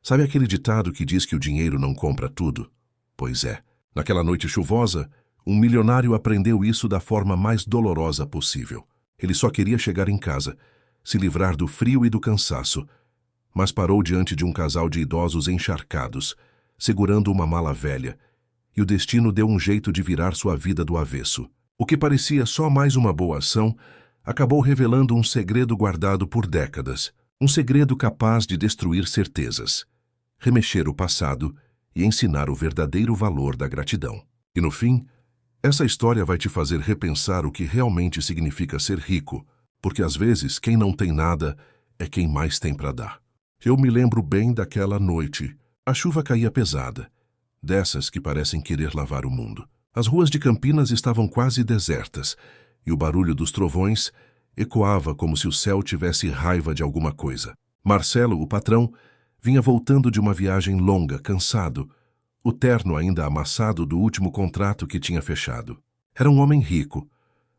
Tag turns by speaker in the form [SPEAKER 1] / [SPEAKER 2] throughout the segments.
[SPEAKER 1] Sabe aquele ditado que diz que o dinheiro não compra tudo? Pois é, naquela noite chuvosa, um milionário aprendeu isso da forma mais dolorosa possível. Ele só queria chegar em casa, se livrar do frio e do cansaço, mas parou diante de um casal de idosos encharcados, segurando uma mala velha, e o destino deu um jeito de virar sua vida do avesso. O que parecia só mais uma boa ação, acabou revelando um segredo guardado por décadas, um segredo capaz de destruir certezas, remexer o passado e ensinar o verdadeiro valor da gratidão. E no fim, essa história vai te fazer repensar o que realmente significa ser rico, porque às vezes quem não tem nada é quem mais tem para dar. Eu me lembro bem daquela noite. A chuva caía pesada, dessas que parecem querer lavar o mundo. As ruas de Campinas estavam quase desertas, e o barulho dos trovões ecoava como se o céu tivesse raiva de alguma coisa. Marcelo, o patrão, vinha voltando de uma viagem longa, cansado, o terno ainda amassado do último contrato que tinha fechado. Era um homem rico,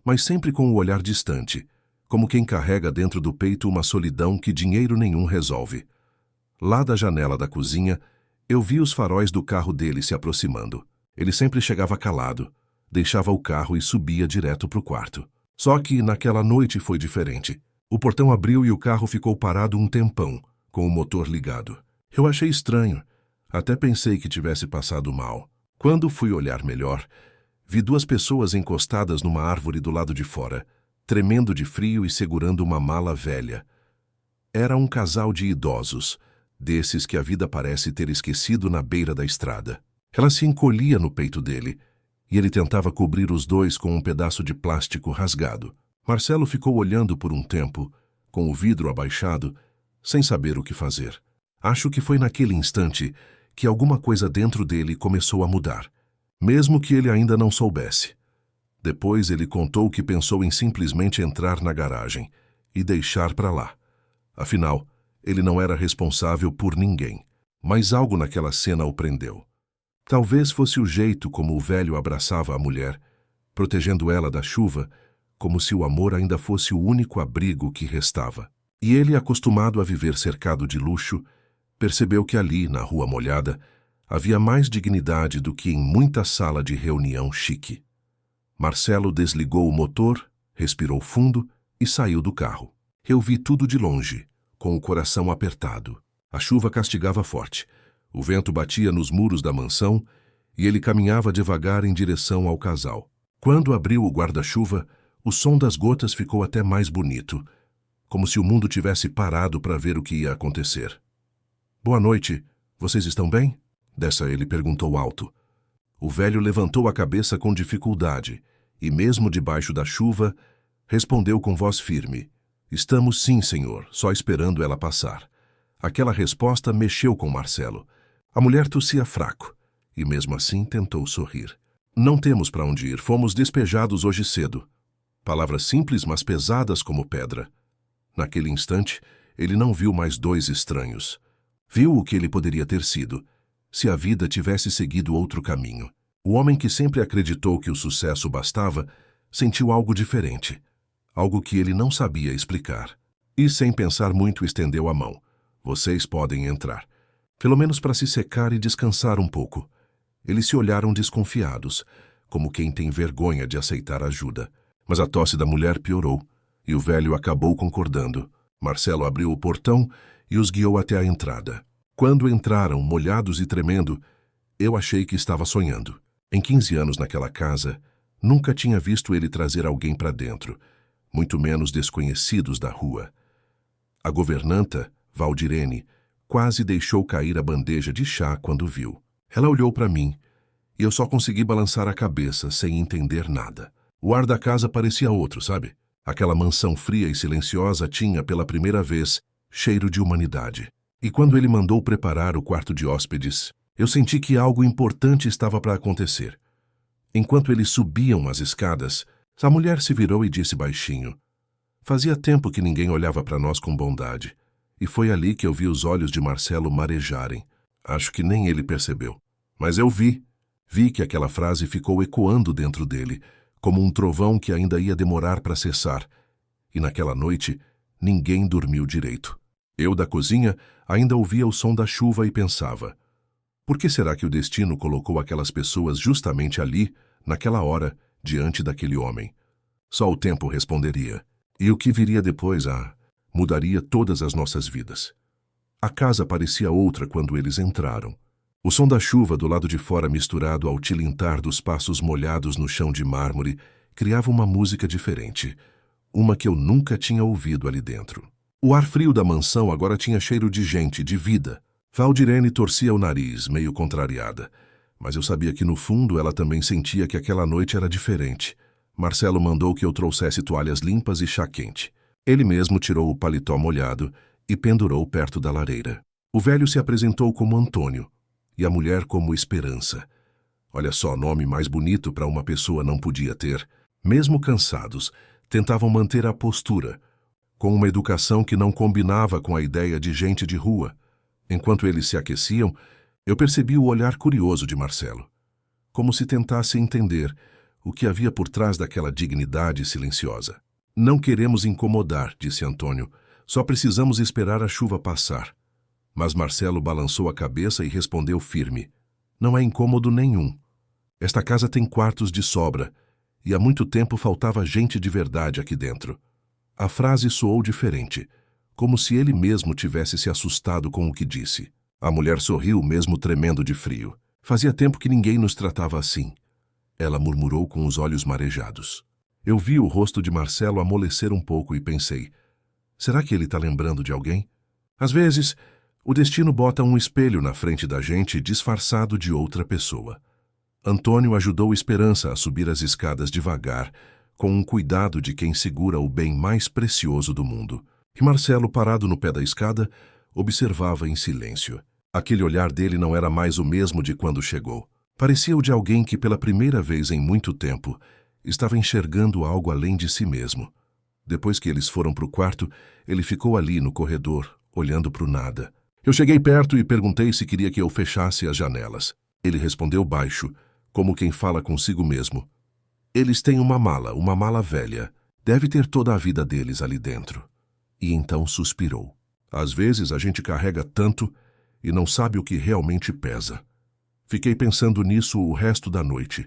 [SPEAKER 1] mas sempre com o olhar distante, como quem carrega dentro do peito uma solidão que dinheiro nenhum resolve. Lá da janela da cozinha, eu vi os faróis do carro dele se aproximando. Ele sempre chegava calado, deixava o carro e subia direto para o quarto. Só que naquela noite foi diferente. O portão abriu e o carro ficou parado um tempão, com o motor ligado. Eu achei estranho. Até pensei que tivesse passado mal. Quando fui olhar melhor, vi duas pessoas encostadas numa árvore do lado de fora, tremendo de frio e segurando uma mala velha. Era um casal de idosos, desses que a vida parece ter esquecido na beira da estrada. Ela se encolhia no peito dele, e ele tentava cobrir os dois com um pedaço de plástico rasgado. Marcelo ficou olhando por um tempo, com o vidro abaixado, sem saber o que fazer. Acho que foi naquele instante que alguma coisa dentro dele começou a mudar, mesmo que ele ainda não soubesse. Depois ele contou que pensou em simplesmente entrar na garagem e deixar para lá. Afinal, ele não era responsável por ninguém, mas algo naquela cena o prendeu. Talvez fosse o jeito como o velho abraçava a mulher, protegendo ela da chuva, como se o amor ainda fosse o único abrigo que restava. E ele, acostumado a viver cercado de luxo, percebeu que ali, na rua molhada, havia mais dignidade do que em muita sala de reunião chique. Marcelo desligou o motor, respirou fundo e saiu do carro. Eu vi tudo de longe, com o coração apertado. A chuva castigava forte. O vento batia nos muros da mansão e ele caminhava devagar em direção ao casal. Quando abriu o guarda-chuva, o som das gotas ficou até mais bonito, como se o mundo tivesse parado para ver o que ia acontecer. "Boa noite. Vocês estão bem?" Dessa ele perguntou alto. O velho levantou a cabeça com dificuldade e, mesmo debaixo da chuva, respondeu com voz firme: "Estamos sim, senhor, só esperando ela passar." Aquela resposta mexeu com Marcelo. A mulher tossia fraco e, mesmo assim, tentou sorrir. "Não temos para onde ir, fomos despejados hoje cedo." Palavras simples, mas pesadas como pedra. Naquele instante, ele não viu mais dois estranhos. Viu o que ele poderia ter sido, se a vida tivesse seguido outro caminho. O homem que sempre acreditou que o sucesso bastava, sentiu algo diferente, algo que ele não sabia explicar. E, sem pensar muito, estendeu a mão. "Vocês podem entrar." Pelo menos para se secar e descansar um pouco. Eles se olharam desconfiados, como quem tem vergonha de aceitar ajuda. Mas a tosse da mulher piorou, e o velho acabou concordando. Marcelo abriu o portão e os guiou até a entrada. Quando entraram, molhados e tremendo, eu achei que estava sonhando. Em 15 anos naquela casa, nunca tinha visto ele trazer alguém para dentro, muito menos desconhecidos da rua. A governanta, Valdirene, quase deixou cair a bandeja de chá quando viu. Ela olhou para mim, e eu só consegui balançar a cabeça sem entender nada. O ar da casa parecia outro, sabe? Aquela mansão fria e silenciosa tinha, pela primeira vez, cheiro de humanidade. E quando ele mandou preparar o quarto de hóspedes, eu senti que algo importante estava para acontecer. Enquanto eles subiam as escadas, a mulher se virou e disse baixinho: "Fazia tempo que ninguém olhava para nós com bondade." E foi ali que eu vi os olhos de Marcelo marejarem. Acho que nem ele percebeu. Mas eu vi. Vi que aquela frase ficou ecoando dentro dele, como um trovão que ainda ia demorar para cessar. E naquela noite, ninguém dormiu direito. Eu, da cozinha, ainda ouvia o som da chuva e pensava: por que será que o destino colocou aquelas pessoas justamente ali, naquela hora, diante daquele homem? Só o tempo responderia. E o que viria depois, mudaria todas as nossas vidas. A casa parecia outra quando eles entraram. O som da chuva do lado de fora misturado ao tilintar dos passos molhados no chão de mármore criava uma música diferente, uma que eu nunca tinha ouvido ali dentro. O ar frio da mansão agora tinha cheiro de gente, de vida. Valdirene torcia o nariz, meio contrariada, mas eu sabia que no fundo ela também sentia que aquela noite era diferente. Marcelo mandou que eu trouxesse toalhas limpas e chá quente. Ele mesmo tirou o paletó molhado e pendurou perto da lareira. O velho se apresentou como Antônio e a mulher como Esperança. Olha só, nome mais bonito para uma pessoa não podia ter. Mesmo cansados, tentavam manter a postura, com uma educação que não combinava com a ideia de gente de rua. Enquanto eles se aqueciam, eu percebi o olhar curioso de Marcelo, como se tentasse entender o que havia por trás daquela dignidade silenciosa. Não queremos incomodar, disse Antônio. Só precisamos esperar a chuva passar. Mas Marcelo balançou a cabeça e respondeu firme: não é incômodo nenhum. Esta casa tem quartos de sobra, e há muito tempo faltava gente de verdade aqui dentro. A frase soou diferente, como se ele mesmo tivesse se assustado com o que disse. A mulher sorriu, mesmo tremendo de frio. Fazia tempo que ninguém nos tratava assim. Ela murmurou com os olhos marejados. Eu vi o rosto de Marcelo amolecer um pouco e pensei: será que ele está lembrando de alguém? Às vezes, o destino bota um espelho na frente da gente disfarçado de outra pessoa. Antônio ajudou Esperança a subir as escadas devagar, com um cuidado de quem segura o bem mais precioso do mundo. E Marcelo, parado no pé da escada, observava em silêncio. Aquele olhar dele não era mais o mesmo de quando chegou. Parecia o de alguém que, pela primeira vez em muito tempo, estava enxergando algo além de si mesmo. Depois que eles foram para o quarto, ele ficou ali no corredor, olhando para o nada. Eu cheguei perto e perguntei se queria que eu fechasse as janelas. Ele respondeu baixo, como quem fala consigo mesmo: eles têm uma mala velha. Deve ter toda a vida deles ali dentro. E então suspirou. Às vezes a gente carrega tanto e não sabe o que realmente pesa. Fiquei pensando nisso o resto da noite.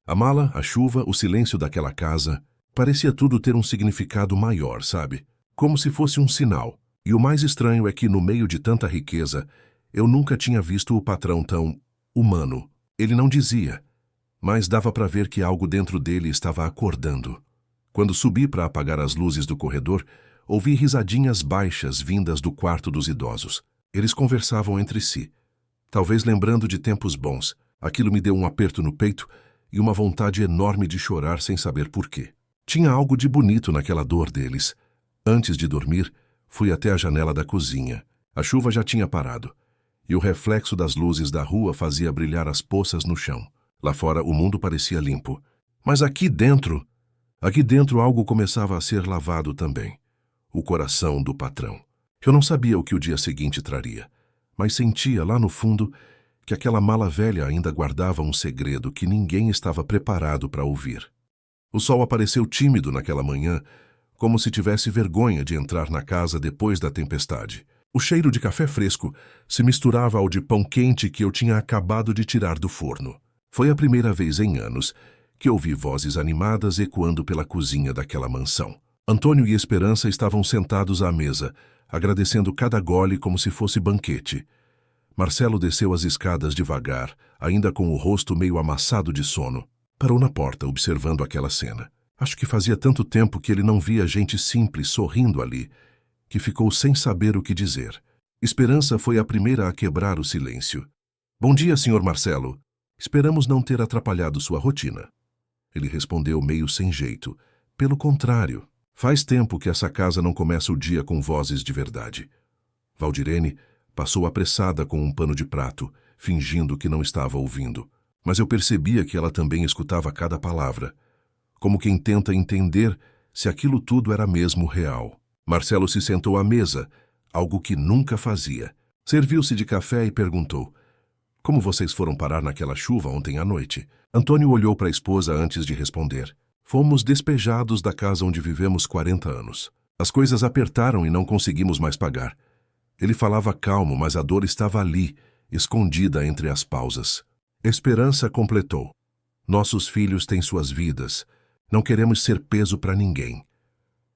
[SPEAKER 1] A mala, a chuva, o silêncio daquela casa, parecia tudo ter um significado maior, sabe? Como se fosse um sinal. E o mais estranho é que, no meio de tanta riqueza, eu nunca tinha visto o patrão tão humano. Ele não dizia, mas dava para ver que algo dentro dele estava acordando. Quando subi para apagar as luzes do corredor, ouvi risadinhas baixas vindas do quarto dos idosos. Eles conversavam entre si, talvez lembrando de tempos bons. Aquilo me deu um aperto no peito e uma vontade enorme de chorar sem saber por quê. Tinha algo de bonito naquela dor deles. Antes de dormir, fui até a janela da cozinha. A chuva já tinha parado, e o reflexo das luzes da rua fazia brilhar as poças no chão. Lá fora o mundo parecia limpo. Mas aqui dentro algo começava a ser lavado também. O coração do patrão. Eu não sabia o que o dia seguinte traria, mas sentia lá no fundo que aquela mala velha ainda guardava um segredo que ninguém estava preparado para ouvir. O sol apareceu tímido naquela manhã, como se tivesse vergonha de entrar na casa depois da tempestade. O cheiro de café fresco se misturava ao de pão quente que eu tinha acabado de tirar do forno. Foi a primeira vez em anos que ouvi vozes animadas ecoando pela cozinha daquela mansão. Antônio e Esperança estavam sentados à mesa, agradecendo cada gole como se fosse banquete. Marcelo desceu as escadas devagar, ainda com o rosto meio amassado de sono. Parou na porta, observando aquela cena. Acho que fazia tanto tempo que ele não via gente simples sorrindo ali, que ficou sem saber o que dizer. Esperança foi a primeira a quebrar o silêncio. Bom dia, Sr. Marcelo. Esperamos não ter atrapalhado sua rotina. Ele respondeu meio sem jeito. Pelo contrário, faz tempo que essa casa não começa o dia com vozes de verdade. Valdirene passou apressada com um pano de prato, fingindo que não estava ouvindo. Mas eu percebia que ela também escutava cada palavra, como quem tenta entender se aquilo tudo era mesmo real. Marcelo se sentou à mesa, algo que nunca fazia. Serviu-se de café e perguntou: como vocês foram parar naquela chuva ontem à noite? Antônio olhou para a esposa antes de responder. Fomos despejados da casa onde vivemos 40 anos. As coisas apertaram e não conseguimos mais pagar. Ele falava calmo, mas a dor estava ali, escondida entre as pausas. Esperança completou. Nossos filhos têm suas vidas. Não queremos ser peso para ninguém.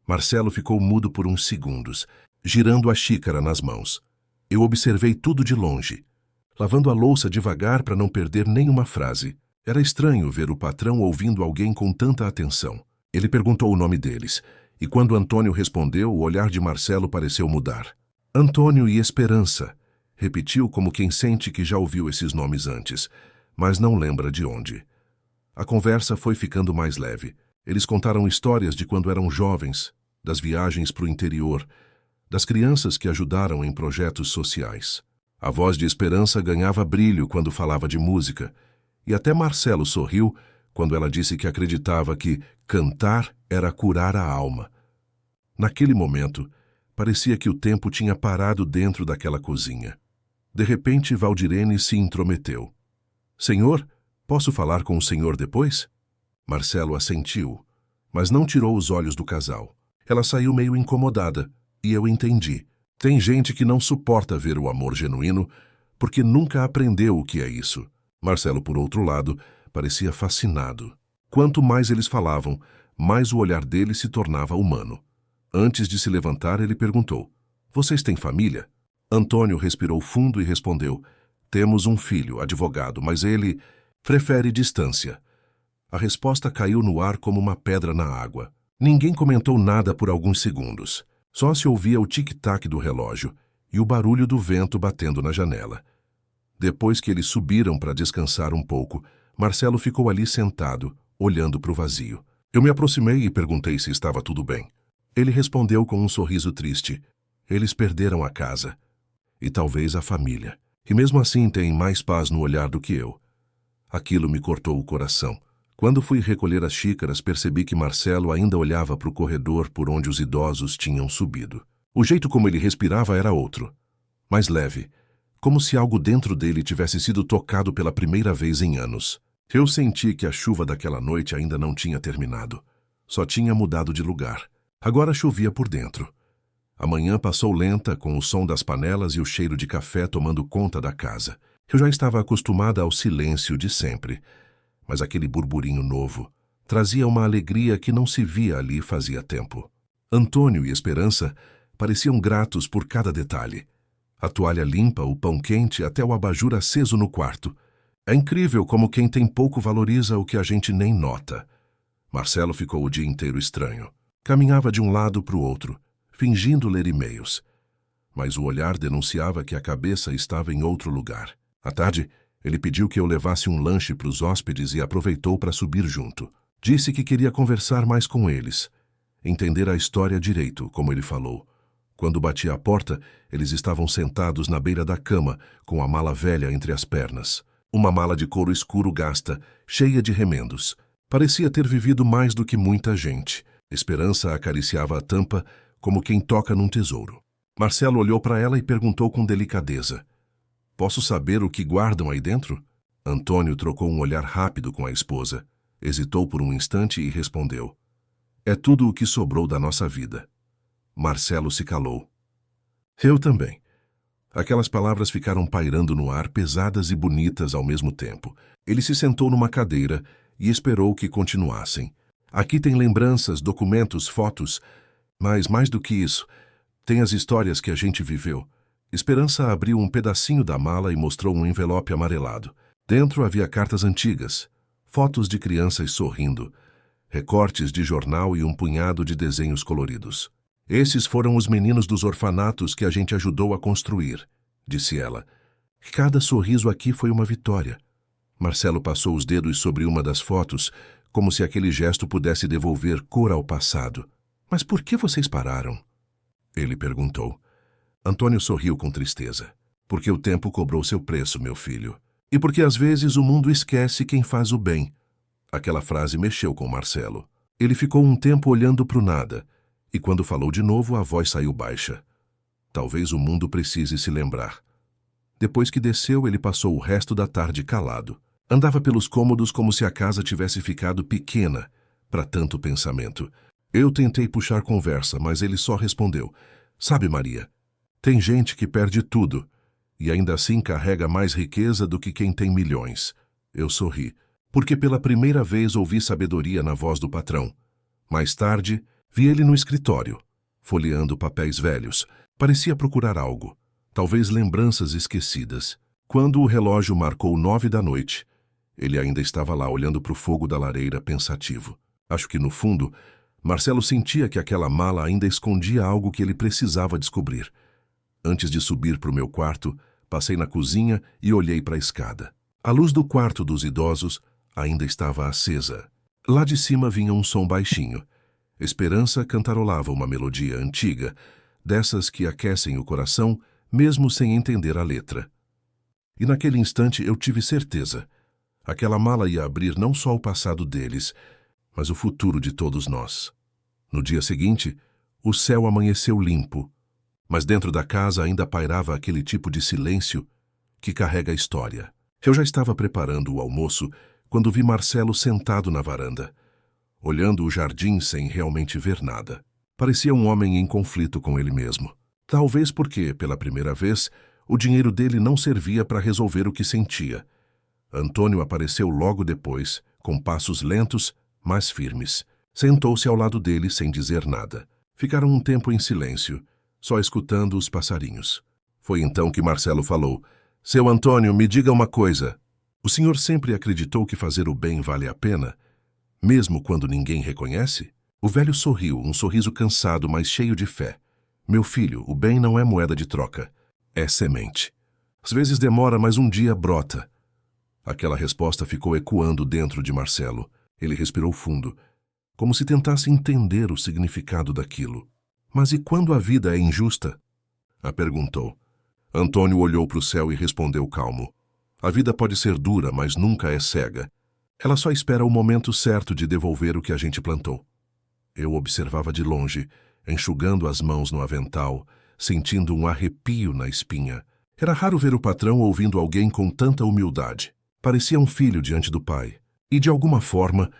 [SPEAKER 1] Marcelo ficou mudo por uns segundos, girando a xícara nas mãos. Eu observei tudo de longe, lavando a louça devagar para não perder nenhuma frase. Era estranho ver o patrão ouvindo alguém com tanta atenção. Ele perguntou o nome deles, e quando Antônio respondeu, o olhar de Marcelo pareceu mudar. Antônio e Esperança, repetiu como quem sente que já ouviu esses nomes antes, mas não lembra de onde. A conversa foi ficando mais leve. Eles contaram histórias de quando eram jovens, das viagens para o interior, das crianças que ajudaram em projetos sociais. A voz de Esperança ganhava brilho quando falava de música, e até Marcelo sorriu quando ela disse que acreditava que cantar era curar a alma. Naquele momento, parecia que o tempo tinha parado dentro daquela cozinha. De repente, Valdirene se intrometeu. Senhor, posso falar com o senhor depois? Marcelo assentiu, mas não tirou os olhos do casal. Ela saiu meio incomodada, e eu entendi. Tem gente que não suporta ver o amor genuíno porque nunca aprendeu o que é isso. Marcelo, por outro lado, parecia fascinado. Quanto mais eles falavam, mais o olhar dele se tornava humano. Antes de se levantar, ele perguntou: Vocês têm família? Antônio respirou fundo e respondeu: Temos um filho, advogado, mas ele prefere distância. A resposta caiu no ar como uma pedra na água. Ninguém comentou nada por alguns segundos. Só se ouvia o tic-tac do relógio e o barulho do vento batendo na janela. Depois que eles subiram para descansar um pouco, Marcelo ficou ali sentado, olhando para o vazio. Eu me aproximei e perguntei se estava tudo bem. Ele respondeu com um sorriso triste. Eles perderam a casa. E talvez a família. E mesmo assim têm mais paz no olhar do que eu. Aquilo me cortou o coração. Quando fui recolher as xícaras, percebi que Marcelo ainda olhava para o corredor por onde os idosos tinham subido. O jeito como ele respirava era outro. Mais leve, como se algo dentro dele tivesse sido tocado pela primeira vez em anos. Eu senti que a chuva daquela noite ainda não tinha terminado. Só tinha mudado de lugar. Agora chovia por dentro. A manhã passou lenta, com o som das panelas e o cheiro de café tomando conta da casa. Eu já estava acostumada ao silêncio de sempre. Mas aquele burburinho novo trazia uma alegria que não se via ali fazia tempo. Antônio e Esperança pareciam gratos por cada detalhe. A toalha limpa, o pão quente, até o abajur aceso no quarto. É incrível como quem tem pouco valoriza o que a gente nem nota. Marcelo ficou o dia inteiro estranho. Caminhava de um lado para o outro, fingindo ler e-mails. Mas o olhar denunciava que a cabeça estava em outro lugar. À tarde, ele pediu que eu levasse um lanche para os hóspedes e aproveitou para subir junto. Disse que queria conversar mais com eles, entender a história direito, como ele falou. Quando bati à porta, eles estavam sentados na beira da cama, com a mala velha entre as pernas. Uma mala de couro escuro gasta, cheia de remendos. Parecia ter vivido mais do que muita gente. Esperança acariciava a tampa, como quem toca num tesouro. Marcelo olhou para ela e perguntou com delicadeza: Posso saber o que guardam aí dentro? Antônio trocou um olhar rápido com a esposa. Hesitou por um instante e respondeu: É tudo o que sobrou da nossa vida. Marcelo se calou. Eu também. Aquelas palavras ficaram pairando no ar, pesadas e bonitas ao mesmo tempo. Ele se sentou numa cadeira e esperou que continuassem. Aqui tem lembranças, documentos, fotos, mas mais do que isso, tem as histórias que a gente viveu. Esperança abriu um pedacinho da mala e mostrou um envelope amarelado. Dentro havia cartas antigas, fotos de crianças sorrindo, recortes de jornal e um punhado de desenhos coloridos. Esses foram os meninos dos orfanatos que a gente ajudou a construir, disse ela. Cada sorriso aqui foi uma vitória. Marcelo passou os dedos sobre uma das fotos, como se aquele gesto pudesse devolver cor ao passado. Mas por que vocês pararam? Ele perguntou. Antônio sorriu com tristeza. Porque o tempo cobrou seu preço, meu filho. E porque às vezes o mundo esquece quem faz o bem. Aquela frase mexeu com Marcelo. Ele ficou um tempo olhando para o nada, e quando falou de novo, a voz saiu baixa. Talvez o mundo precise se lembrar. Depois que desceu, ele passou o resto da tarde calado. Andava pelos cômodos como se a casa tivesse ficado pequena para tanto pensamento. Eu tentei puxar conversa, mas ele só respondeu: Sabe, Maria, Tem gente que perde tudo e ainda assim carrega mais riqueza do que quem tem milhões. Eu sorri, porque pela primeira vez ouvi sabedoria na voz do patrão. Mais tarde, vi ele no escritório, folheando papéis velhos. Parecia procurar algo, talvez lembranças esquecidas. Quando o relógio marcou 9 da noite, ele ainda estava lá olhando para o fogo da lareira pensativo. Acho que, no fundo, Marcelo sentia que aquela mala ainda escondia algo que ele precisava descobrir. Antes de subir para o meu quarto, passei na cozinha e olhei para a escada. A luz do quarto dos idosos ainda estava acesa. Lá de cima vinha um som baixinho. Esperança cantarolava uma melodia antiga, dessas que aquecem o coração, mesmo sem entender a letra. E naquele instante eu tive certeza. Aquela mala ia abrir não só o passado deles, mas o futuro de todos nós. No dia seguinte, o céu amanheceu limpo, mas dentro da casa ainda pairava aquele tipo de silêncio que carrega a história. Eu já estava preparando o almoço quando vi Marcelo sentado na varanda, olhando o jardim sem realmente ver nada. Parecia um homem em conflito com ele mesmo. Talvez porque, pela primeira vez, o dinheiro dele não servia para resolver o que sentia. Antônio apareceu logo depois, com passos lentos, mas firmes. Sentou-se ao lado dele sem dizer nada. Ficaram um tempo em silêncio, só escutando os passarinhos. Foi então que Marcelo falou: "Seu Antônio, me diga uma coisa. O senhor sempre acreditou que fazer o bem vale a pena, mesmo quando ninguém reconhece?" O velho sorriu, um sorriso cansado, mas cheio de fé. "Meu filho, o bem não é moeda de troca. É semente. Às vezes demora, mas um dia brota." Aquela resposta ficou ecoando dentro de Marcelo. Ele respirou fundo, como se tentasse entender o significado daquilo. "Mas e quando a vida é injusta?" a perguntou. Antônio olhou para o céu e respondeu calmo: "A vida pode ser dura, mas nunca é cega. Ela só espera o momento certo de devolver o que a gente plantou." Eu observava de longe, enxugando as mãos no avental, sentindo um arrepio na espinha. Era raro ver o patrão ouvindo alguém com tanta humildade. Parecia um filho diante do pai. E, de alguma forma,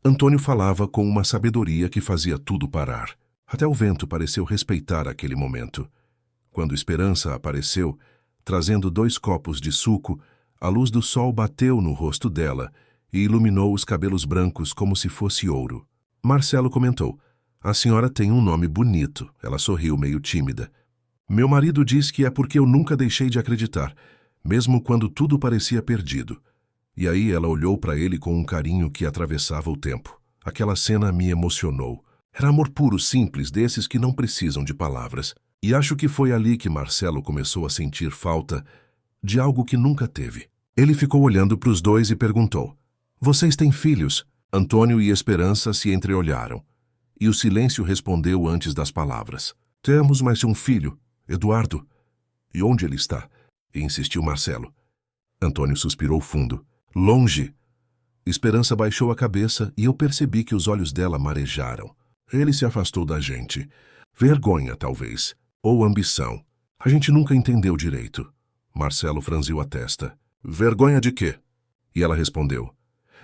[SPEAKER 1] Antônio falava com uma sabedoria que fazia tudo parar. Até o vento pareceu respeitar aquele momento. Quando Esperança apareceu, trazendo 2 copos de suco, a luz do sol bateu no rosto dela e iluminou os cabelos brancos como se fosse ouro. Marcelo comentou: "A senhora tem um nome bonito." Ela sorriu meio tímida. "Meu marido diz que é porque eu nunca deixei de acreditar, mesmo quando tudo parecia perdido." E aí ela olhou para ele com um carinho que atravessava o tempo. Aquela cena me emocionou. Era amor puro, simples, desses que não precisam de palavras. E acho que foi ali que Marcelo começou a sentir falta de algo que nunca teve. Ele ficou olhando para os dois e perguntou: "Vocês têm filhos?" Antônio e Esperança se entreolharam. E o silêncio respondeu antes das palavras: "Temos mais um filho, Eduardo." "E onde ele está?" insistiu Marcelo. Antônio suspirou fundo. "Longe." Esperança baixou a cabeça e eu percebi que os olhos dela marejaram. "Ele se afastou da gente. Vergonha, talvez. Ou ambição. A gente nunca entendeu direito." Marcelo franziu a testa. "Vergonha de quê?" E ela respondeu: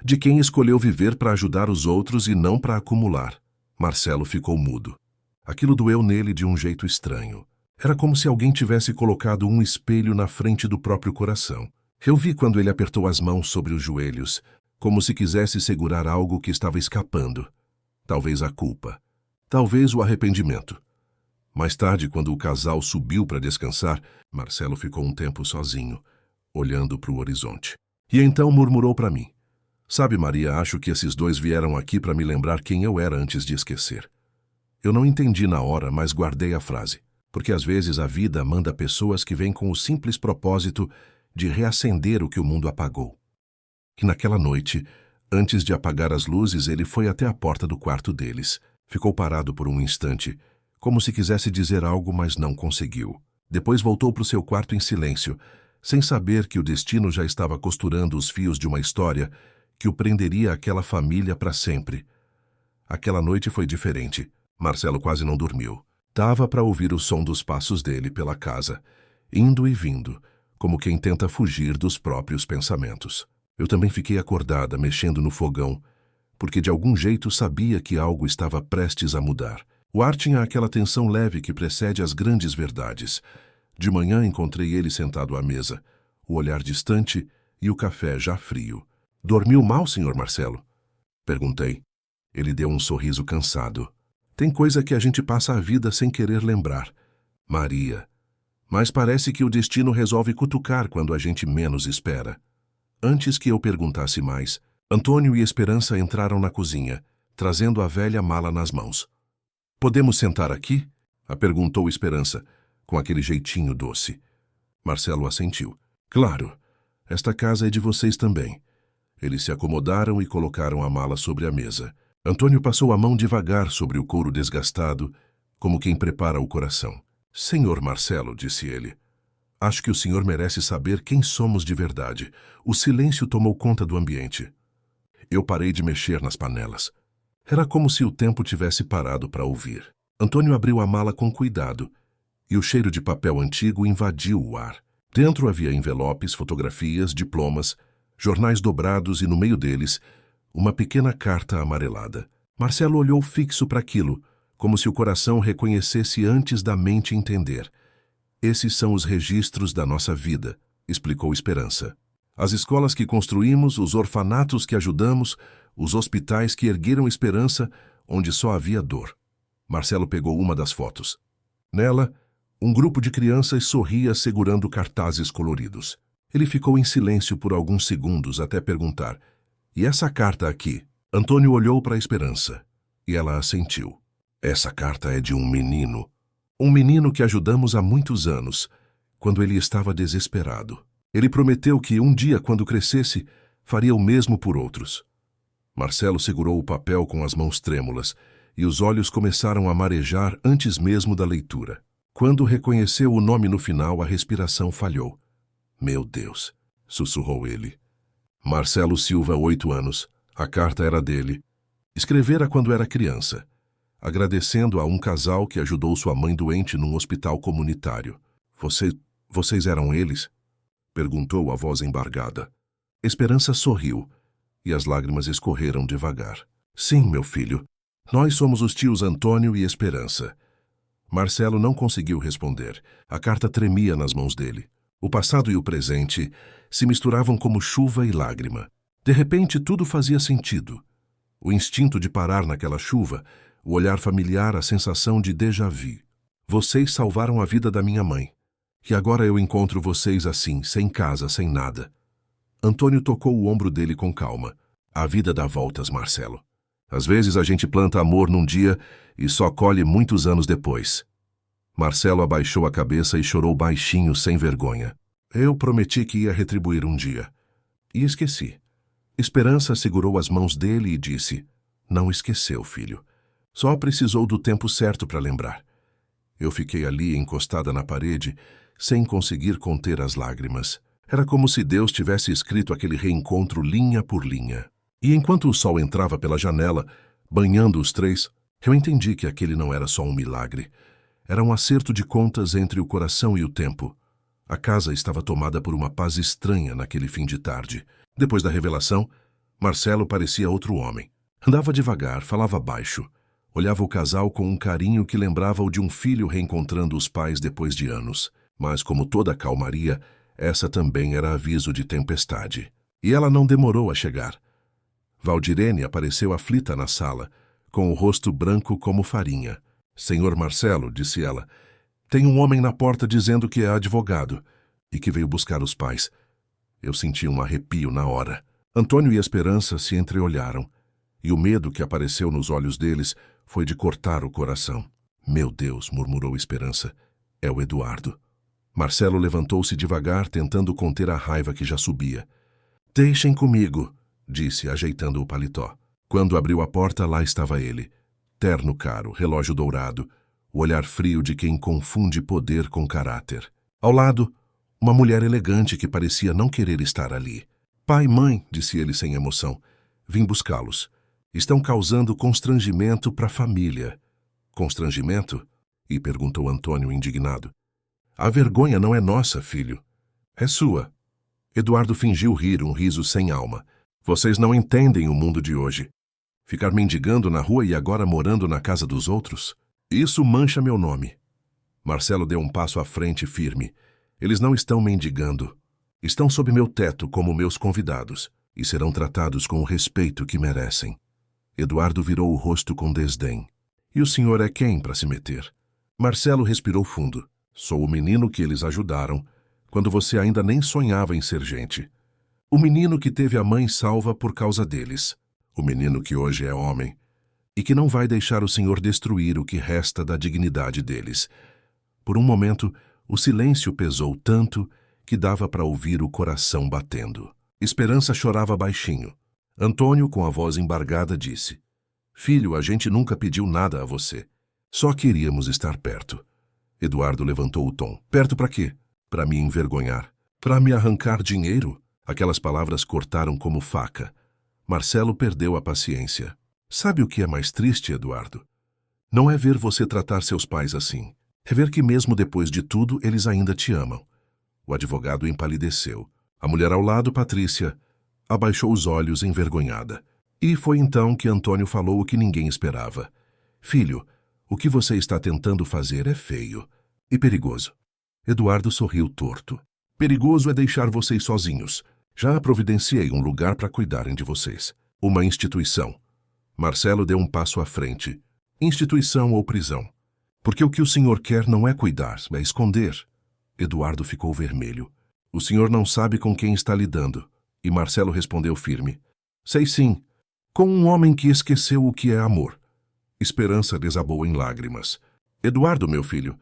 [SPEAKER 1] "De quem escolheu viver para ajudar os outros e não para acumular." Marcelo ficou mudo. Aquilo doeu nele de um jeito estranho. Era como se alguém tivesse colocado um espelho na frente do próprio coração. Eu vi quando ele apertou as mãos sobre os joelhos, como se quisesse segurar algo que estava escapando. Talvez a culpa. Talvez o arrependimento. Mais tarde, quando o casal subiu para descansar, Marcelo ficou um tempo sozinho, olhando para o horizonte. E então murmurou para mim: "Sabe, Maria, acho que esses dois vieram aqui para me lembrar quem eu era antes de esquecer." Eu não entendi na hora, mas guardei a frase. Porque às vezes a vida manda pessoas que vêm com o simples propósito de reacender o que o mundo apagou. E naquela noite, antes de apagar as luzes, ele foi até a porta do quarto deles. Ficou parado por um instante, como se quisesse dizer algo, mas não conseguiu. Depois voltou para o seu quarto em silêncio, sem saber que o destino já estava costurando os fios de uma história que o prenderia àquela família para sempre. Aquela noite foi diferente. Marcelo quase não dormiu. Dava para ouvir o som dos passos dele pela casa, indo e vindo, como quem tenta fugir dos próprios pensamentos. Eu também fiquei acordada, mexendo no fogão, porque de algum jeito sabia que algo estava prestes a mudar. O ar tinha aquela tensão leve que precede as grandes verdades, De manhã encontrei ele sentado à mesa, o olhar distante e o café já frio. Dormiu mal, Sr. Marcelo? Perguntei. Ele deu um sorriso cansado. Tem coisa que a gente passa a vida sem querer lembrar. Maria. Mas parece que o destino resolve cutucar quando a gente menos espera. Antes que eu perguntasse mais, Antônio e Esperança entraram na cozinha, trazendo a velha mala nas mãos. Podemos sentar aqui? A perguntou Esperança, com aquele jeitinho doce. Marcelo assentiu. Claro, esta casa é de vocês também. Eles se acomodaram e colocaram a mala sobre a mesa. Antônio passou a mão devagar sobre o couro desgastado, como quem prepara o coração. Senhor Marcelo, disse ele, acho que o senhor merece saber quem somos de verdade. O silêncio tomou conta do ambiente. Eu parei de mexer nas panelas. Era como se o tempo tivesse parado para ouvir. Antônio abriu a mala com cuidado, e o cheiro de papel antigo invadiu o ar. Dentro havia envelopes, fotografias, diplomas, jornais dobrados e, no meio deles, uma pequena carta amarelada. Marcelo olhou fixo para aquilo, como se o coração reconhecesse antes da mente entender. Esses são os registros da nossa vida, explicou Esperança. As escolas que construímos, os orfanatos que ajudamos, os hospitais que ergueram esperança onde só havia dor. Marcelo pegou uma das fotos. Nela, um grupo de crianças sorria segurando cartazes coloridos. Ele ficou em silêncio por alguns segundos até perguntar: "E essa carta aqui?" Antônio olhou para a Esperança e ela assentiu. "Essa carta é de um menino. Um menino que ajudamos há muitos anos, quando ele estava desesperado. Ele prometeu que um dia, quando crescesse, faria o mesmo por outros." Marcelo segurou o papel com as mãos trêmulas e os olhos começaram a marejar antes mesmo da leitura. Quando reconheceu o nome no final, a respiração falhou. "Meu Deus", sussurrou ele. Marcelo Silva, 8 anos. A carta era dele. Escrevera quando era criança, agradecendo a um casal que ajudou sua mãe doente num hospital comunitário. Vocês eram eles?" perguntou a voz embargada. Esperança sorriu e as lágrimas escorreram devagar. "Sim, meu filho. Nós somos os tios Antônio e Esperança." Marcelo não conseguiu responder. A carta tremia nas mãos dele. O passado e o presente se misturavam como chuva e lágrima. De repente, tudo fazia sentido. O instinto de parar naquela chuva, o olhar familiar, a sensação de déjà vu. "Vocês salvaram a vida da minha mãe. E agora eu encontro vocês assim, sem casa, sem nada." Antônio tocou o ombro dele com calma. "A vida dá voltas, Marcelo. Às vezes a gente planta amor num dia e só colhe muitos anos depois." Marcelo abaixou a cabeça e chorou baixinho, sem vergonha. "Eu prometi que ia retribuir um dia. E esqueci." Esperança segurou as mãos dele e disse: "Não esqueceu, filho. Só precisou do tempo certo para lembrar." Eu fiquei ali, encostada na parede, sem conseguir conter as lágrimas. Era como se Deus tivesse escrito aquele reencontro linha por linha. E enquanto o sol entrava pela janela, banhando os três, eu entendi que aquele não era só um milagre. Era um acerto de contas entre o coração e o tempo. A casa estava tomada por uma paz estranha naquele fim de tarde. Depois da revelação, Marcelo parecia outro homem. Andava devagar, falava baixo. Olhava o casal com um carinho que lembrava o de um filho reencontrando os pais depois de anos. Mas, como toda calmaria, essa também era aviso de tempestade. E ela não demorou a chegar. Valdirene apareceu aflita na sala, com o rosto branco como farinha. "Senhor Marcelo", disse ela, "tem um homem na porta dizendo que é advogado e que veio buscar os pais." Eu senti um arrepio na hora. Antônio e Esperança se entreolharam, e o medo que apareceu nos olhos deles foi de cortar o coração. "Meu Deus", murmurou Esperança, "é o Eduardo." Marcelo levantou-se devagar, tentando conter a raiva que já subia. "Deixem comigo", disse, ajeitando o paletó. Quando abriu a porta, lá estava ele. Terno caro, relógio dourado, o olhar frio de quem confunde poder com caráter. Ao lado, uma mulher elegante que parecia não querer estar ali. "Pai, mãe", disse ele sem emoção, "vim buscá-los. Estão causando constrangimento para a família." "Constrangimento?" e perguntou Antônio indignado. "A vergonha não é nossa, filho. É sua." Eduardo fingiu rir, um riso sem alma. "Vocês não entendem o mundo de hoje. Ficar mendigando na rua e agora morando na casa dos outros? Isso mancha meu nome." Marcelo deu um passo à frente firme. Eles não estão mendigando. Estão sob meu teto como meus convidados e serão tratados com o respeito que merecem. Eduardo virou o rosto com desdém. E o senhor é quem para se meter? Marcelo respirou fundo. Sou o menino que eles ajudaram, quando você ainda nem sonhava em ser gente. O menino que teve a mãe salva por causa deles. O menino que hoje é homem e que não vai deixar o senhor destruir o que resta da dignidade deles. Por um momento, o silêncio pesou tanto que dava para ouvir o coração batendo. Esperança chorava baixinho. Antônio, com a voz embargada, disse: Filho, a gente nunca pediu nada a você. Só queríamos estar perto. Eduardo levantou o tom. Perto para quê? Para me envergonhar. Para me arrancar dinheiro? Aquelas palavras cortaram como faca. Marcelo perdeu a paciência. Sabe o que é mais triste, Eduardo? Não é ver você tratar seus pais assim. É ver que mesmo depois de tudo, eles ainda te amam. O advogado empalideceu. A mulher ao lado, Patrícia, abaixou os olhos envergonhada. E foi então que Antônio falou o que ninguém esperava. Filho, o que você está tentando fazer é feio e perigoso. Eduardo sorriu torto. Perigoso é deixar vocês sozinhos. Já providenciei um lugar para cuidarem de vocês. Uma instituição. Marcelo deu um passo à frente. Instituição ou prisão? Porque o que o senhor quer não é cuidar, é esconder. Eduardo ficou vermelho. O senhor não sabe com quem está lidando. E Marcelo respondeu firme. Sei sim. Com um homem que esqueceu o que é amor. Esperança desabou em lágrimas. Eduardo, meu filho,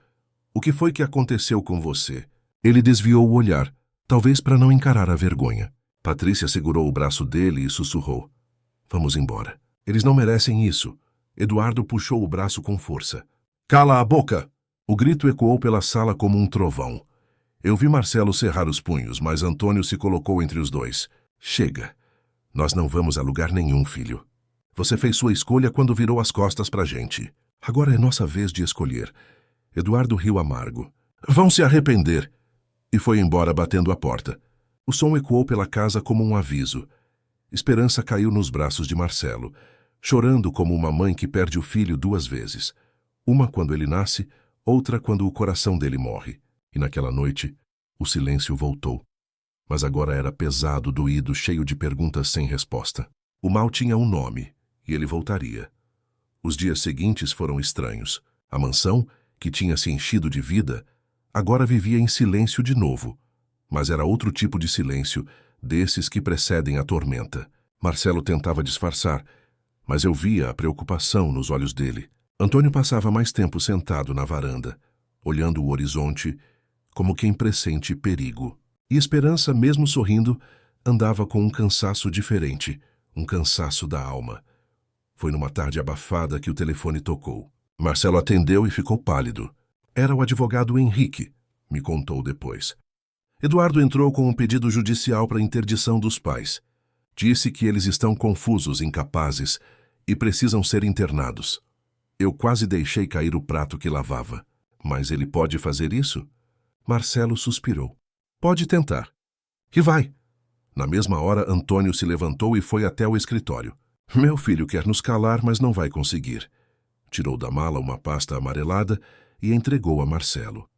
[SPEAKER 1] o que foi que aconteceu com você? Ele desviou o olhar, talvez para não encarar a vergonha. Patrícia segurou o braço dele e sussurrou. Vamos embora. Eles não merecem isso. Eduardo puxou o braço com força. Cala a boca! O grito ecoou pela sala como um trovão. Eu vi Marcelo cerrar os punhos, mas Antônio se colocou entre os dois. Chega. Nós não vamos a lugar nenhum, filho. Você fez sua escolha quando virou as costas pra gente. Agora é nossa vez de escolher. Eduardo riu amargo. Vão se arrepender. E foi embora batendo a porta. O som ecoou pela casa como um aviso. Esperança caiu nos braços de Marcelo, chorando como uma mãe que perde o filho 2 vezes. Uma quando ele nasce, outra quando o coração dele morre. E naquela noite, o silêncio voltou. Mas agora era pesado, doído, cheio de perguntas sem resposta. O mal tinha um nome, e ele voltaria. Os dias seguintes foram estranhos. A mansão, que tinha se enchido de vida, agora vivia em silêncio de novo. Mas era outro tipo de silêncio, desses que precedem a tormenta. Marcelo tentava disfarçar, mas eu via a preocupação nos olhos dele. Antônio passava mais tempo sentado na varanda, olhando o horizonte, como quem pressente perigo. E Esperança, mesmo sorrindo, andava com um cansaço diferente, um cansaço da alma. Foi numa tarde abafada que o telefone tocou. Marcelo atendeu e ficou pálido. Era o advogado Henrique, me contou depois. Eduardo entrou com um pedido judicial para interdição dos pais. Disse que eles estão confusos, incapazes e precisam ser internados. Eu quase deixei cair o prato que lavava. Mas ele pode fazer isso? Marcelo suspirou. Pode tentar. E vai. Na mesma hora, Antônio se levantou e foi até o escritório. Meu filho quer nos calar, mas não vai conseguir. Tirou da mala uma pasta amarelada e entregou a Marcelo.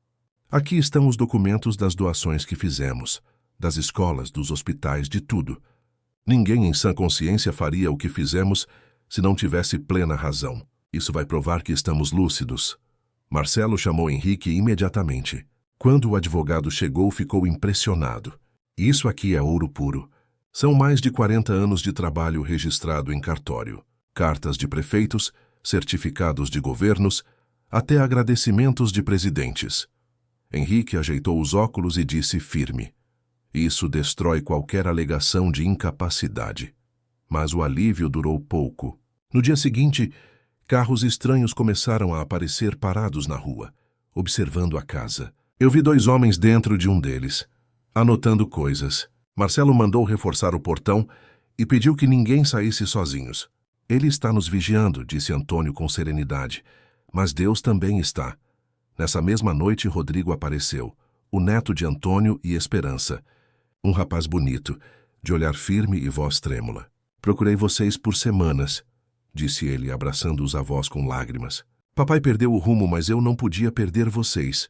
[SPEAKER 1] Aqui estão os documentos das doações que fizemos, das escolas, dos hospitais, de tudo. Ninguém em sã consciência faria o que fizemos se não tivesse plena razão. Isso vai provar que estamos lúcidos. Marcelo chamou Henrique imediatamente. Quando o advogado chegou, ficou impressionado. Isso aqui é ouro puro. São mais de 40 anos de trabalho registrado em cartório. Cartas de prefeitos, certificados de governos, até agradecimentos de presidentes. Henrique ajeitou os óculos e disse firme. Isso destrói qualquer alegação de incapacidade. Mas o alívio durou pouco. No dia seguinte, carros estranhos começaram a aparecer parados na rua, observando a casa. Eu vi 2 homens dentro de um deles, anotando coisas. Marcelo mandou reforçar o portão e pediu que ninguém saísse sozinhos. Ele está nos vigiando, disse Antônio com serenidade. Mas Deus também está. Nessa mesma noite, Rodrigo apareceu, o neto de Antônio e Esperança. Um rapaz bonito, de olhar firme e voz trêmula. Procurei vocês por semanas, disse ele, abraçando os avós com lágrimas. Papai perdeu o rumo, mas eu não podia perder vocês.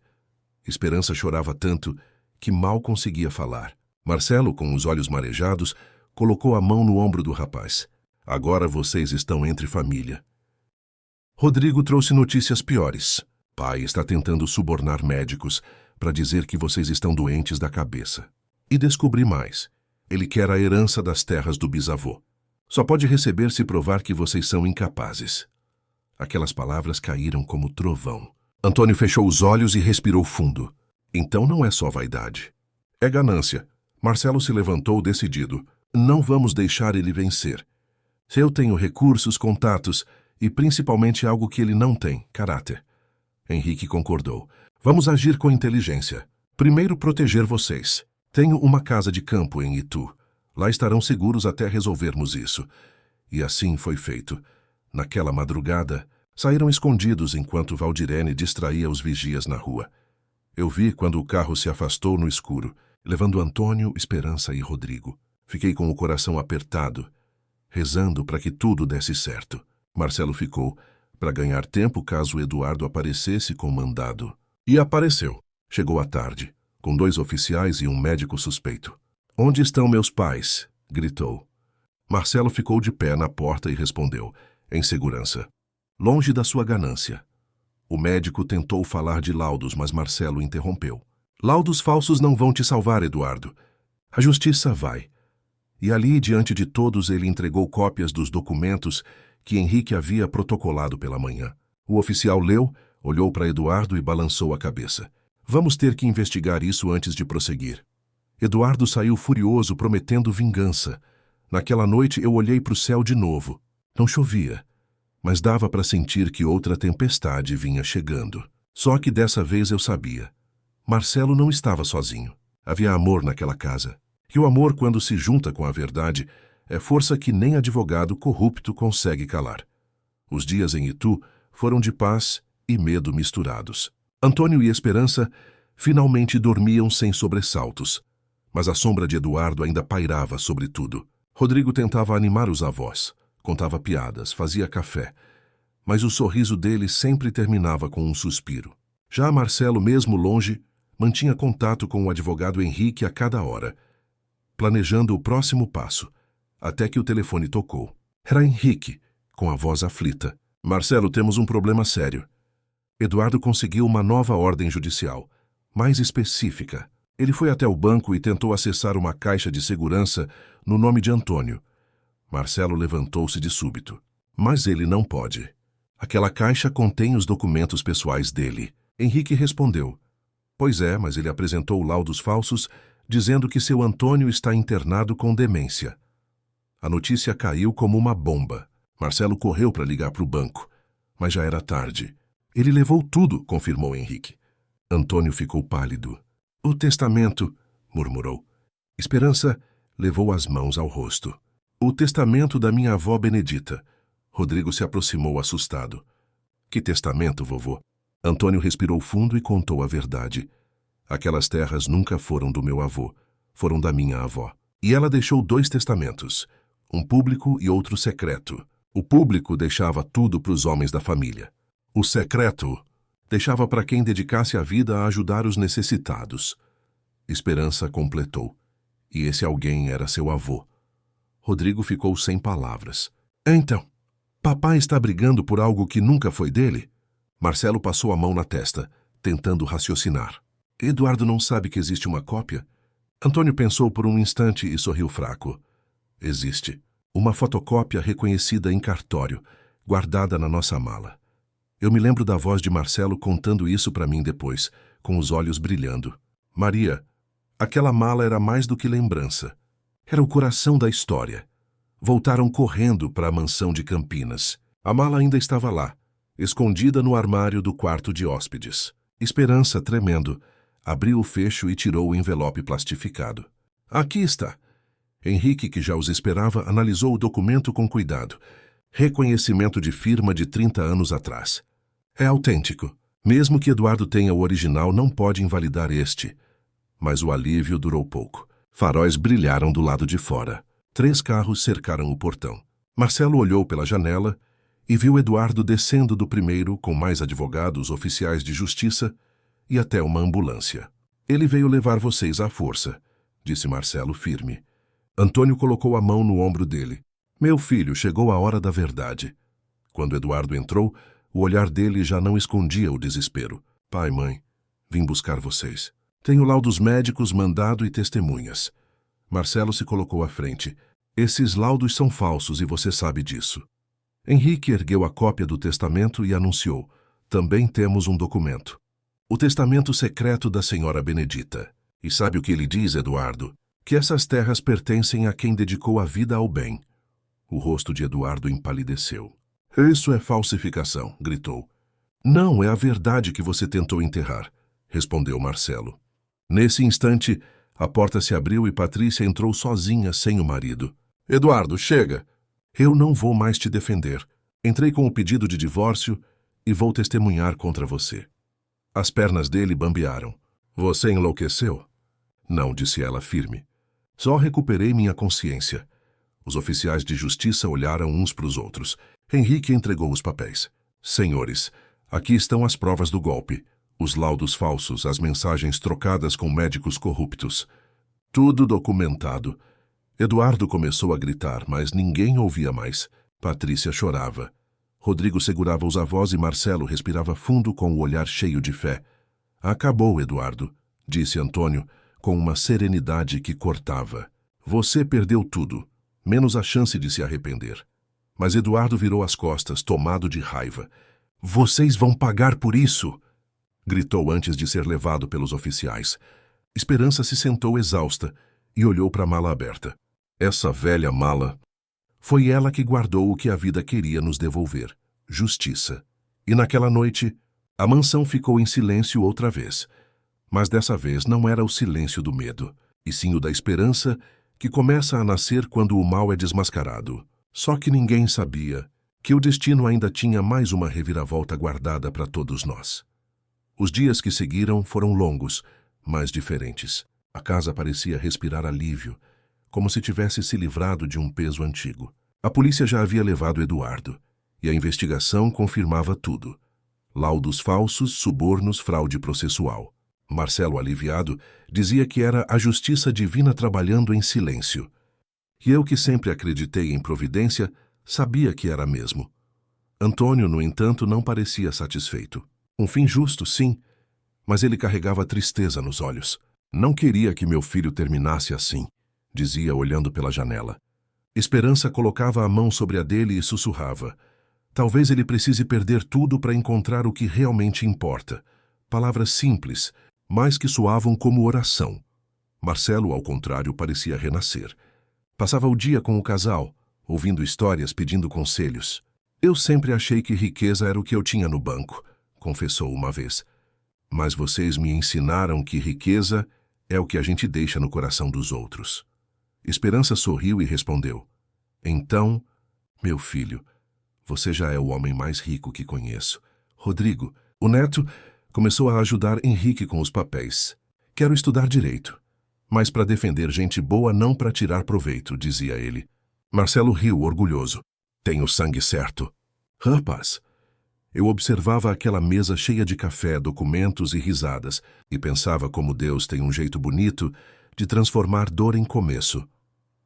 [SPEAKER 1] Esperança chorava tanto que mal conseguia falar. Marcelo, com os olhos marejados, colocou a mão no ombro do rapaz. Agora vocês estão entre família. Rodrigo trouxe notícias piores. Pai está tentando subornar médicos para dizer que vocês estão doentes da cabeça. E descobri mais. Ele quer a herança das terras do bisavô. Só pode receber se provar que vocês são incapazes. Aquelas palavras caíram como trovão. Antônio fechou os olhos e respirou fundo. Então não é só vaidade. É ganância. Marcelo se levantou decidido. Não vamos deixar ele vencer. Eu tenho recursos, contatos e principalmente algo que ele não tem, caráter. Henrique concordou. Vamos agir com inteligência. Primeiro, proteger vocês. Tenho uma casa de campo em Itu. Lá estarão seguros até resolvermos isso. E assim foi feito. Naquela madrugada, saíram escondidos enquanto Valdirene distraía os vigias na rua. Eu vi quando o carro se afastou no escuro, levando Antônio, Esperança e Rodrigo. Fiquei com o coração apertado, rezando para que tudo desse certo. Marcelo ficou, para ganhar tempo caso Eduardo aparecesse com mandado. E apareceu. Chegou à tarde, com 2 oficiais e um médico suspeito. Onde estão meus pais? Gritou. Marcelo ficou de pé na porta e respondeu, em segurança. Longe da sua ganância. O médico tentou falar de laudos, mas Marcelo interrompeu. Laudos falsos não vão te salvar, Eduardo. A justiça vai. E ali, diante de todos, ele entregou cópias dos documentos que Henrique havia protocolado pela manhã. O oficial leu, olhou para Eduardo e balançou a cabeça. Vamos ter que investigar isso antes de prosseguir. Eduardo saiu furioso, prometendo vingança. Naquela noite eu olhei para o céu de novo. Não chovia, mas dava para sentir que outra tempestade vinha chegando. Só que dessa vez eu sabia. Marcelo não estava sozinho. Havia amor naquela casa. E o amor, quando se junta com a verdade, é força que nem advogado corrupto consegue calar. Os dias em Itu foram de paz e medo misturados. Antônio e Esperança finalmente dormiam sem sobressaltos, mas a sombra de Eduardo ainda pairava sobre tudo. Rodrigo tentava animar os avós, contava piadas, fazia café, mas o sorriso dele sempre terminava com um suspiro. Já Marcelo, mesmo longe, mantinha contato com o advogado Henrique a cada hora, planejando o próximo passo, até que o telefone tocou. Era Henrique, com a voz aflita. Marcelo, temos um problema sério. Eduardo conseguiu uma nova ordem judicial, mais específica. Ele foi até o banco e tentou acessar uma caixa de segurança no nome de Antônio. Marcelo levantou-se de súbito. Mas ele não pode. Aquela caixa contém os documentos pessoais dele. Henrique respondeu. Pois é, mas ele apresentou laudos falsos, dizendo que seu Antônio está internado com demência. A notícia caiu como uma bomba. Marcelo correu para ligar para o banco, mas já era tarde. Ele levou tudo, confirmou Henrique. Antônio ficou pálido. O testamento, murmurou. Esperança levou as mãos ao rosto. O testamento da minha avó Benedita. Rodrigo se aproximou assustado. Que testamento, vovô? Antônio respirou fundo e contou a verdade. Aquelas terras nunca foram do meu avô, foram da minha avó. E ela deixou 2 testamentos, um público e outro secreto. O público deixava tudo para os homens da família. O secreto deixava para quem dedicasse a vida a ajudar os necessitados. Esperança completou. E esse alguém era seu avô. Rodrigo ficou sem palavras. Então, papai está brigando por algo que nunca foi dele? Marcelo passou a mão na testa, tentando raciocinar. Eduardo não sabe que existe uma cópia? Antônio pensou por um instante e sorriu fraco. Existe. Uma fotocópia reconhecida em cartório, guardada na nossa mala. Eu me lembro da voz de Marcelo contando isso para mim depois, com os olhos brilhando. Maria, aquela mala era mais do que lembrança. Era o coração da história. Voltaram correndo para a mansão de Campinas. A mala ainda estava lá, escondida no armário do quarto de hóspedes. Esperança, tremendo, abriu o fecho e tirou o envelope plastificado. Aqui está. Henrique, que já os esperava, analisou o documento com cuidado. Reconhecimento de firma de 30 anos atrás. É autêntico. Mesmo que Eduardo tenha o original, não pode invalidar este. Mas o alívio durou pouco. Faróis brilharam do lado de fora. 3 carros cercaram o portão. Marcelo olhou pela janela e viu Eduardo descendo do primeiro com mais advogados, oficiais de justiça e até uma ambulância. Ele veio levar vocês à força, disse Marcelo firme. Antônio colocou a mão no ombro dele. Meu filho, chegou a hora da verdade. Quando Eduardo entrou, o olhar dele já não escondia o desespero. Pai, mãe, vim buscar vocês. Tenho laudos médicos, mandado e testemunhas. Marcelo se colocou à frente. Esses laudos são falsos e você sabe disso. Henrique ergueu a cópia do testamento e anunciou. Também temos um documento. O testamento secreto da senhora Benedita. E sabe o que ele diz, Eduardo? Que essas terras pertencem a quem dedicou a vida ao bem. O rosto de Eduardo empalideceu. Isso é falsificação, gritou. Não, é a verdade que você tentou enterrar, respondeu Marcelo. Nesse instante, a porta se abriu e Patrícia entrou sozinha, sem o marido. Eduardo, chega! Eu não vou mais te defender. Entrei com o pedido de divórcio e vou testemunhar contra você. As pernas dele bambearam. Você enlouqueceu? Não, disse ela firme. Só recuperei minha consciência. Os oficiais de justiça olharam uns para os outros. Henrique entregou os papéis. Senhores, aqui estão as provas do golpe. Os laudos falsos, as mensagens trocadas com médicos corruptos. Tudo documentado. Eduardo começou a gritar, mas ninguém ouvia mais. Patrícia chorava. Rodrigo segurava os avós e Marcelo respirava fundo com o olhar cheio de fé. Acabou, Eduardo, disse Antônio, com uma serenidade que cortava. Você perdeu tudo, menos a chance de se arrepender. Mas Eduardo virou as costas, tomado de raiva. Vocês vão pagar por isso! Gritou antes de ser levado pelos oficiais. Esperança se sentou exausta e olhou para a mala aberta. Essa velha mala. Foi ela que guardou o que a vida queria nos devolver. Justiça. E naquela noite, a mansão ficou em silêncio outra vez. Mas dessa vez não era o silêncio do medo, e sim o da esperança que começa a nascer quando o mal é desmascarado. Só que ninguém sabia que o destino ainda tinha mais uma reviravolta guardada para todos nós. Os dias que seguiram foram longos, mas diferentes. A casa parecia respirar alívio, como se tivesse se livrado de um peso antigo. A polícia já havia levado Eduardo, e a investigação confirmava tudo. Laudos falsos, subornos, fraude processual. Marcelo, aliviado, dizia que era a justiça divina trabalhando em silêncio. E eu, que sempre acreditei em providência, sabia que era mesmo. Antônio, no entanto, não parecia satisfeito. Um fim justo, sim, mas ele carregava tristeza nos olhos. Não queria que meu filho terminasse assim, dizia olhando pela janela. Esperança colocava a mão sobre a dele e sussurrava. Talvez ele precise perder tudo para encontrar o que realmente importa. Palavras simples, mas que soavam como oração. Marcelo, ao contrário, parecia renascer. Passava o dia com o casal, ouvindo histórias, pedindo conselhos. Eu sempre achei que riqueza era o que eu tinha no banco, confessou uma vez. Mas vocês me ensinaram que riqueza é o que a gente deixa no coração dos outros. Esperança sorriu e respondeu. Então, meu filho, você já é o homem mais rico que conheço. Rodrigo, o neto, começou a ajudar Henrique com os papéis. Quero estudar direito. Mas para defender gente boa, não para tirar proveito, dizia ele. Marcelo riu, orgulhoso. Tenho sangue certo. Rapaz! Eu observava aquela mesa cheia de café, documentos e risadas, e pensava como Deus tem um jeito bonito de transformar dor em começo.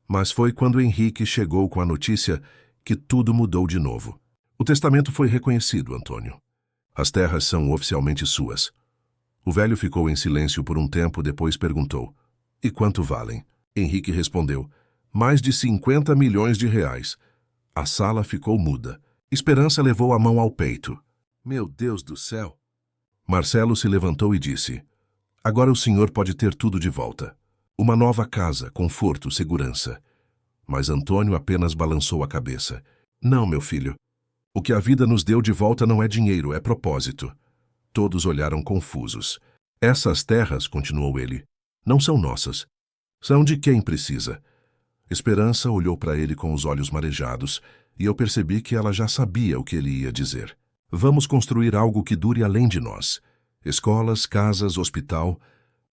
[SPEAKER 1] Mas foi quando Henrique chegou com a notícia que tudo mudou de novo. O testamento foi reconhecido, Antônio. As terras são oficialmente suas. O velho ficou em silêncio por um tempo, depois perguntou. E quanto valem? Henrique respondeu. Mais de 50 milhões de reais. A sala ficou muda. Esperança levou a mão ao peito. Meu Deus do céu! Marcelo se levantou e disse. Agora o senhor pode ter tudo de volta. Uma nova casa, conforto, segurança. Mas Antônio apenas balançou a cabeça. Não, meu filho. O que a vida nos deu de volta não é dinheiro, é propósito. Todos olharam confusos. Essas terras, continuou ele, não são nossas. São de quem precisa. Esperança olhou para ele com os olhos marejados, e eu percebi que ela já sabia o que ele ia dizer. Vamos construir algo que dure além de nós. Escolas, casas, hospital.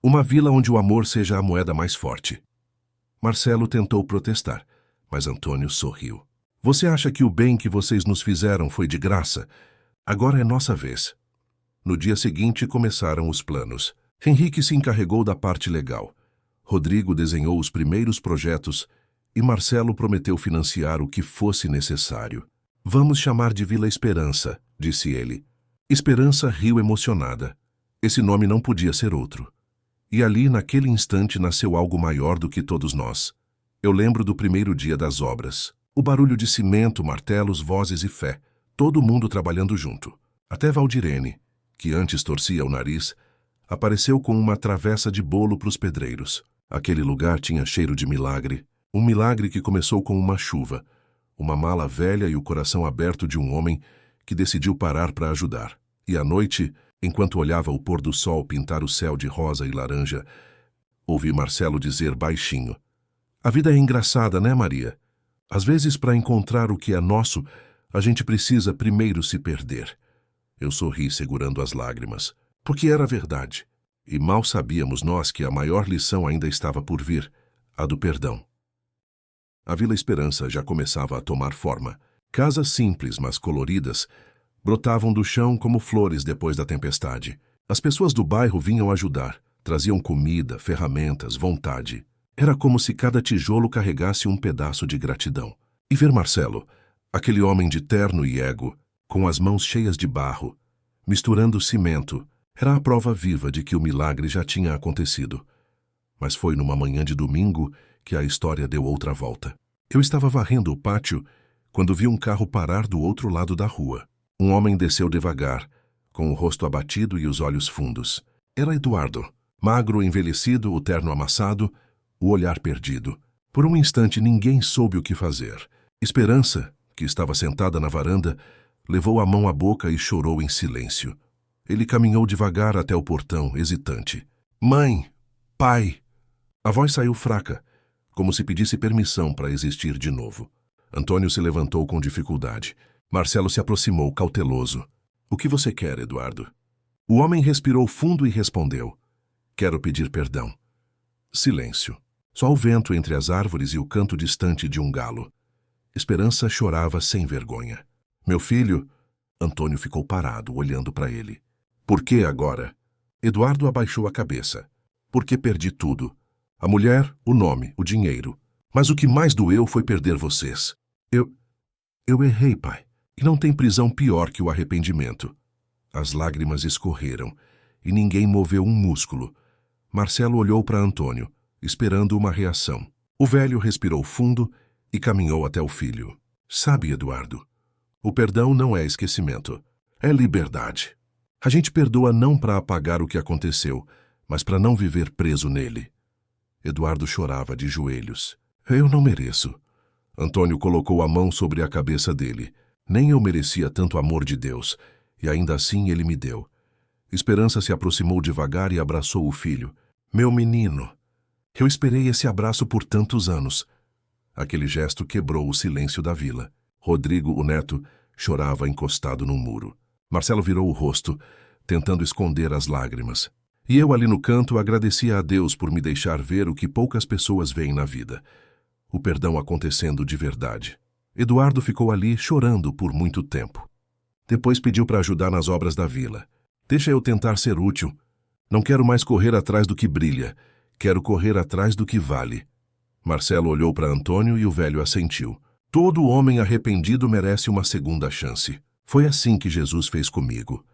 [SPEAKER 1] Uma vila onde o amor seja a moeda mais forte. Marcelo tentou protestar, mas Antônio sorriu. Você acha que o bem que vocês nos fizeram foi de graça? Agora é nossa vez. No dia seguinte começaram os planos. Henrique se encarregou da parte legal. Rodrigo desenhou os primeiros projetos e Marcelo prometeu financiar o que fosse necessário. Vamos chamar de Vila Esperança, disse ele. Esperança riu emocionada. Esse nome não podia ser outro. E ali, naquele instante, nasceu algo maior do que todos nós. Eu lembro do primeiro dia das obras. O barulho de cimento, martelos, vozes e fé. Todo mundo trabalhando junto. Até Valdirene, que antes torcia o nariz, apareceu com uma travessa de bolo para os pedreiros. Aquele lugar tinha cheiro de milagre. Um milagre que começou com uma chuva, uma mala velha e o coração aberto de um homem que decidiu parar para ajudar. E à noite, enquanto olhava o pôr do sol pintar o céu de rosa e laranja, ouvi Marcelo dizer baixinho: "A vida é engraçada, né, Maria? Às vezes, para encontrar o que é nosso, a gente precisa primeiro se perder." Eu sorri segurando as lágrimas, porque era verdade. E mal sabíamos nós que a maior lição ainda estava por vir, a do perdão. A Vila Esperança já começava a tomar forma. Casas simples, mas coloridas, brotavam do chão como flores depois da tempestade. As pessoas do bairro vinham ajudar, traziam comida, ferramentas, vontade. Era como se cada tijolo carregasse um pedaço de gratidão. E ver Marcelo, aquele homem de terno e ego, com as mãos cheias de barro, misturando cimento, era a prova viva de que o milagre já tinha acontecido. Mas foi numa manhã de domingo que a história deu outra volta. Eu estava varrendo o pátio quando vi um carro parar do outro lado da rua. Um homem desceu devagar, com o rosto abatido e os olhos fundos. Era Eduardo, magro, envelhecido, o terno amassado, o olhar perdido. Por um instante ninguém soube o que fazer. Esperança, que estava sentada na varanda, levou a mão à boca e chorou em silêncio. Ele caminhou devagar até o portão, hesitante. "Mãe! Pai!" A voz saiu fraca, como se pedisse permissão para existir de novo. Antônio se levantou com dificuldade. Marcelo se aproximou, cauteloso. "O que você quer, Eduardo?" O homem respirou fundo e respondeu: "Quero pedir perdão." Silêncio. Só o vento entre as árvores e o canto distante de um galo. Esperança chorava sem vergonha. "Meu filho..." Antônio ficou parado, olhando para ele. "Por que agora?" Eduardo abaixou a cabeça. "Porque perdi tudo. A mulher, o nome, o dinheiro. Mas o que mais doeu foi perder vocês. Eu errei, pai. E não tem prisão pior que o arrependimento." As lágrimas escorreram, e ninguém moveu um músculo. Marcelo olhou para Antônio, esperando uma reação. O velho respirou fundo e caminhou até o filho. "Sabe, Eduardo, o perdão não é esquecimento. É liberdade. A gente perdoa não para apagar o que aconteceu, mas para não viver preso nele." Eduardo chorava de joelhos. "Eu não mereço." Antônio colocou a mão sobre a cabeça dele. "Nem eu merecia tanto amor de Deus, e ainda assim ele me deu." Esperança se aproximou devagar e abraçou o filho. "Meu menino, eu esperei esse abraço por tantos anos." Aquele gesto quebrou o silêncio da vila. Rodrigo, o neto, chorava encostado num muro. Marcelo virou o rosto, tentando esconder as lágrimas. E eu ali no canto agradecia a Deus por me deixar ver o que poucas pessoas veem na vida. O perdão acontecendo de verdade. Eduardo ficou ali chorando por muito tempo. Depois pediu para ajudar nas obras da vila. "Deixa eu tentar ser útil. Não quero mais correr atrás do que brilha. Quero correr atrás do que vale." Marcelo olhou para Antônio e o velho assentiu. "Todo homem arrependido merece uma segunda chance. Foi assim que Jesus fez comigo."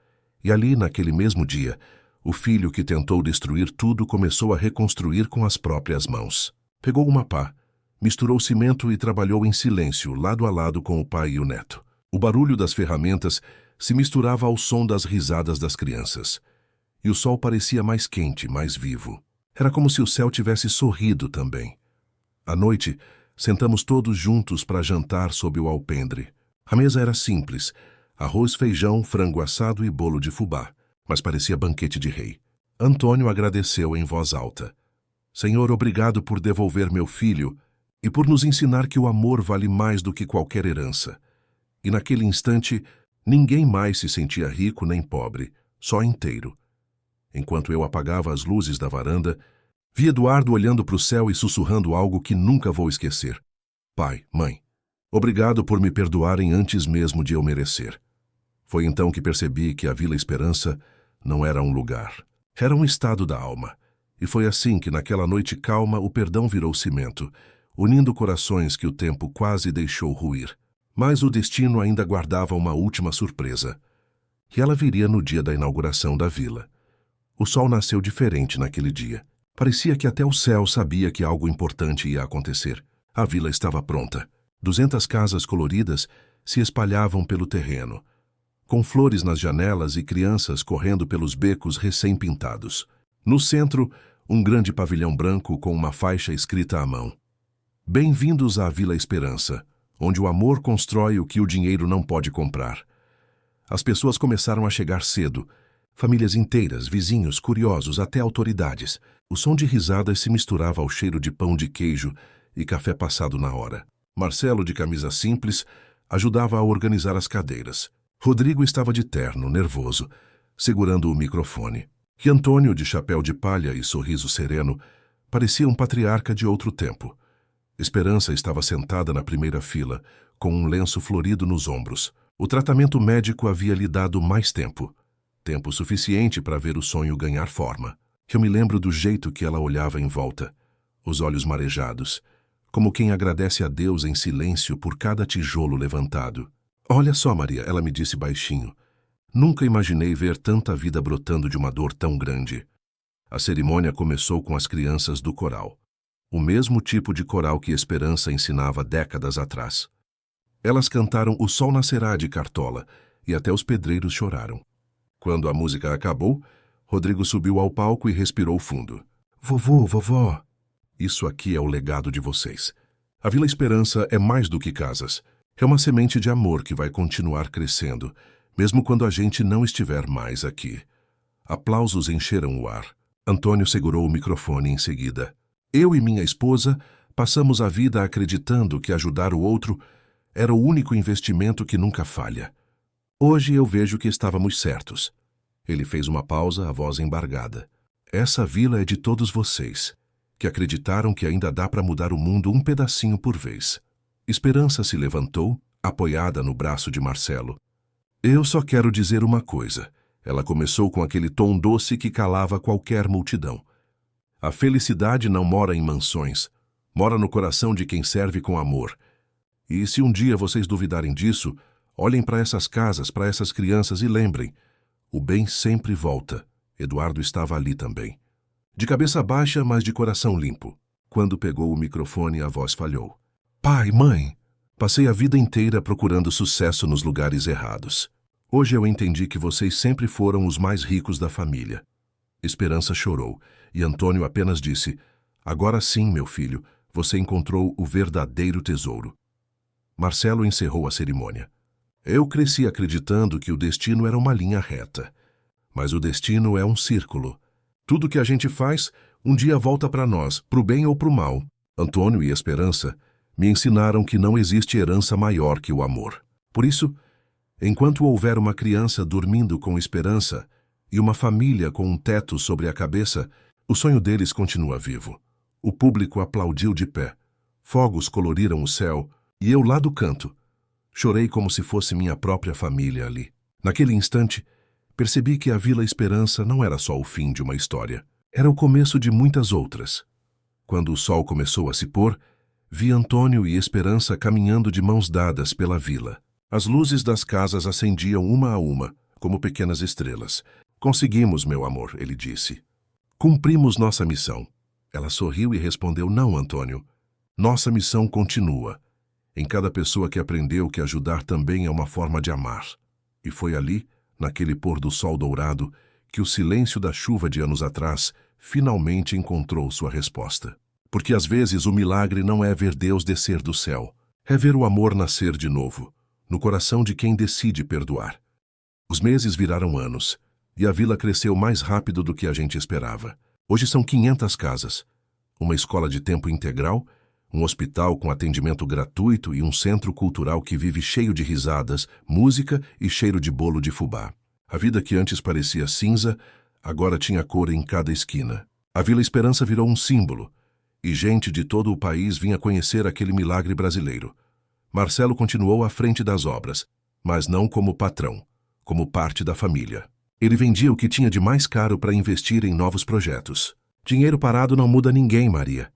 [SPEAKER 1] E ali, naquele mesmo dia, o filho que tentou destruir tudo começou a reconstruir com as próprias mãos. Pegou uma pá, misturou cimento e trabalhou em silêncio, lado a lado com o pai e o neto. O barulho das ferramentas se misturava ao som das risadas das crianças. E o sol parecia mais quente, mais vivo. Era como se o céu tivesse sorrido também. À noite, sentamos todos juntos para jantar sob o alpendre. A mesa era simples: arroz, feijão, frango assado e bolo de fubá, mas parecia banquete de rei. Antônio agradeceu em voz alta: "Senhor, obrigado por devolver meu filho e por nos ensinar que o amor vale mais do que qualquer herança." E naquele instante, ninguém mais se sentia rico nem pobre, só inteiro. Enquanto eu apagava as luzes da varanda, vi Eduardo olhando para o céu e sussurrando algo que nunca vou esquecer: "Pai, mãe, Obrigado por me perdoarem antes mesmo de eu merecer. Foi então que percebi que a Vila Esperança não era um lugar. Era um estado da alma. E foi assim que, naquela noite calma, o perdão virou cimento, unindo corações que o tempo quase deixou ruir. Mas o destino ainda guardava uma última surpresa. E ela viria no dia da inauguração da vila. O sol nasceu diferente naquele dia. Parecia que até o céu sabia que algo importante ia acontecer. A vila estava pronta. 200 casas coloridas se espalhavam pelo terreno, com flores nas janelas e crianças correndo pelos becos recém-pintados. No centro, um grande pavilhão branco com uma faixa escrita à mão. Bem-vindos à Vila Esperança, onde o amor constrói o que o dinheiro não pode comprar. As pessoas começaram a chegar cedo. Famílias inteiras, vizinhos, curiosos, até autoridades. O som de risadas se misturava ao cheiro de pão de queijo e café passado na hora. Marcelo, de camisa simples, ajudava a organizar as cadeiras. Rodrigo estava de terno, nervoso, segurando o microfone. E Antônio, de chapéu de palha e sorriso sereno, parecia um patriarca de outro tempo. Esperança estava sentada na primeira fila, com um lenço florido nos ombros. O tratamento médico havia lhe dado mais tempo. Tempo suficiente para ver o sonho ganhar forma. Eu me lembro do jeito que ela olhava em volta, os olhos marejados, como quem agradece a Deus em silêncio por cada tijolo levantado. Olha só, Maria, ela me disse baixinho. Nunca imaginei ver tanta vida brotando de uma dor tão grande. A cerimônia começou com as crianças do coral. O mesmo tipo de coral que Esperança ensinava décadas atrás. Elas cantaram O Sol Nascerá de Cartola e até os pedreiros choraram. Quando a música acabou, Rodrigo subiu ao palco e respirou fundo. Vovô, vovó, isso aqui é o legado de vocês. A Vila Esperança é mais do que casas. É uma semente de amor que vai continuar crescendo, mesmo quando a gente não estiver mais aqui. Aplausos encheram o ar. Antônio segurou o microfone em seguida. Eu e minha esposa passamos a vida acreditando que ajudar o outro era o único investimento que nunca falha. Hoje eu vejo que estávamos certos. Ele fez uma pausa, a voz embargada. Essa vila é de todos vocês, que acreditaram que ainda dá para mudar o mundo um pedacinho por vez. Esperança se levantou, apoiada no braço de Marcelo. Eu só quero dizer uma coisa. Ela começou com aquele tom doce que calava qualquer multidão. A felicidade não mora em mansões, mora no coração de quem serve com amor. E se um dia vocês duvidarem disso, olhem para essas casas, para essas crianças e lembrem, o bem sempre volta. Eduardo estava ali também. De cabeça baixa, mas de coração limpo. Quando pegou o microfone, a voz falhou. Pai, mãe, passei a vida inteira procurando sucesso nos lugares errados. Hoje eu entendi que vocês sempre foram os mais ricos da família. Esperança chorou, e Antônio apenas disse, agora sim, meu filho, você encontrou o verdadeiro tesouro. Marcelo encerrou a cerimônia. Eu cresci acreditando que o destino era uma linha reta. Mas o destino é um círculo. Tudo que a gente faz, um dia volta para nós, pro bem ou pro mal. Antônio e Esperança me ensinaram que não existe herança maior que o amor. Por isso, enquanto houver uma criança dormindo com esperança e uma família com um teto sobre a cabeça, o sonho deles continua vivo. O público aplaudiu de pé. Fogos coloriram o céu e eu lá do canto. Chorei como se fosse minha própria família ali. Naquele instante, percebi que a Vila Esperança não era só o fim de uma história. Era o começo de muitas outras. Quando o sol começou a se pôr, vi Antônio e Esperança caminhando de mãos dadas pela vila. As luzes das casas acendiam uma a uma, como pequenas estrelas. Conseguimos, meu amor, ele disse. Cumprimos nossa missão. Ela sorriu e respondeu, não, Antônio. Nossa missão continua. Em cada pessoa que aprendeu que ajudar também é uma forma de amar. E foi ali, naquele pôr do sol dourado, que o silêncio da chuva de anos atrás finalmente encontrou sua resposta. Porque às vezes o milagre não é ver Deus descer do céu, é ver o amor nascer de novo, no coração de quem decide perdoar. Os meses viraram anos, e a vila cresceu mais rápido do que a gente esperava. Hoje são 500 casas, uma escola de tempo integral, um hospital com atendimento gratuito e um centro cultural que vive cheio de risadas, música e cheiro de bolo de fubá. A vida que antes parecia cinza, agora tinha cor em cada esquina. A Vila Esperança virou um símbolo, e gente de todo o país vinha conhecer aquele milagre brasileiro. Marcelo continuou à frente das obras, mas não como patrão, como parte da família. Ele vendia o que tinha de mais caro para investir em novos projetos. Dinheiro parado não muda ninguém, Maria.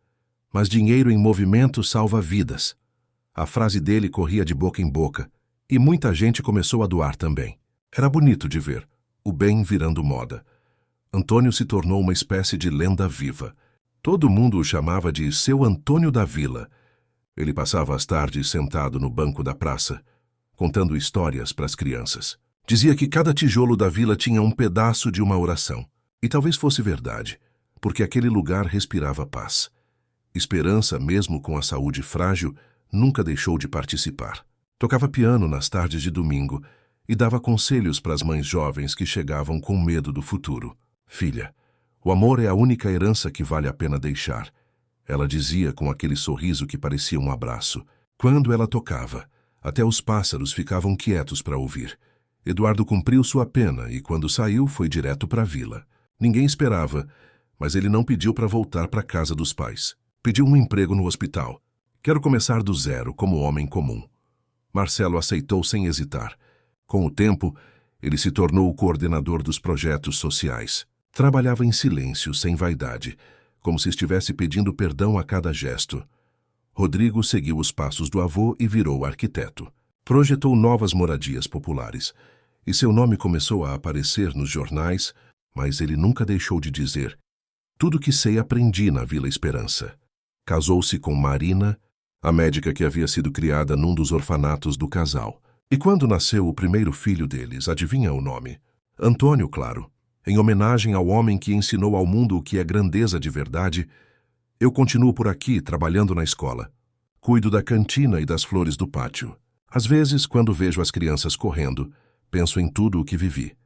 [SPEAKER 1] Mas dinheiro em movimento salva vidas. A frase dele corria de boca em boca, e muita gente começou a doar também. Era bonito de ver, o bem virando moda. Antônio se tornou uma espécie de lenda viva. Todo mundo o chamava de Seu Antônio da Vila. Ele passava as tardes sentado no banco da praça, contando histórias para as crianças. Dizia que cada tijolo da vila tinha um pedaço de uma oração. E talvez fosse verdade, porque aquele lugar respirava paz. Esperança, mesmo com a saúde frágil, nunca deixou de participar. Tocava piano nas tardes de domingo e dava conselhos para as mães jovens que chegavam com medo do futuro. Filha, o amor é a única herança que vale a pena deixar. Ela dizia com aquele sorriso que parecia um abraço. Quando ela tocava, até os pássaros ficavam quietos para ouvir. Eduardo cumpriu sua pena e, quando saiu, foi direto para a vila. Ninguém esperava, mas ele não pediu para voltar para a casa dos pais. Pediu um emprego no hospital. Quero começar do zero, como homem comum. Marcelo aceitou sem hesitar. Com o tempo, ele se tornou o coordenador dos projetos sociais. Trabalhava em silêncio, sem vaidade, como se estivesse pedindo perdão a cada gesto. Rodrigo seguiu os passos do avô e virou arquiteto. Projetou novas moradias populares, e seu nome começou a aparecer nos jornais, mas ele nunca deixou de dizer: tudo que sei aprendi na Vila Esperança. Casou-se com Marina, a médica que havia sido criada num dos orfanatos do casal. E quando nasceu o primeiro filho deles, adivinha o nome? Antônio, claro. Em homenagem ao homem que ensinou ao mundo o que é grandeza de verdade, eu continuo por aqui, trabalhando na escola. Cuido da cantina e das flores do pátio. Às vezes, quando vejo as crianças correndo, penso em tudo o que vivi.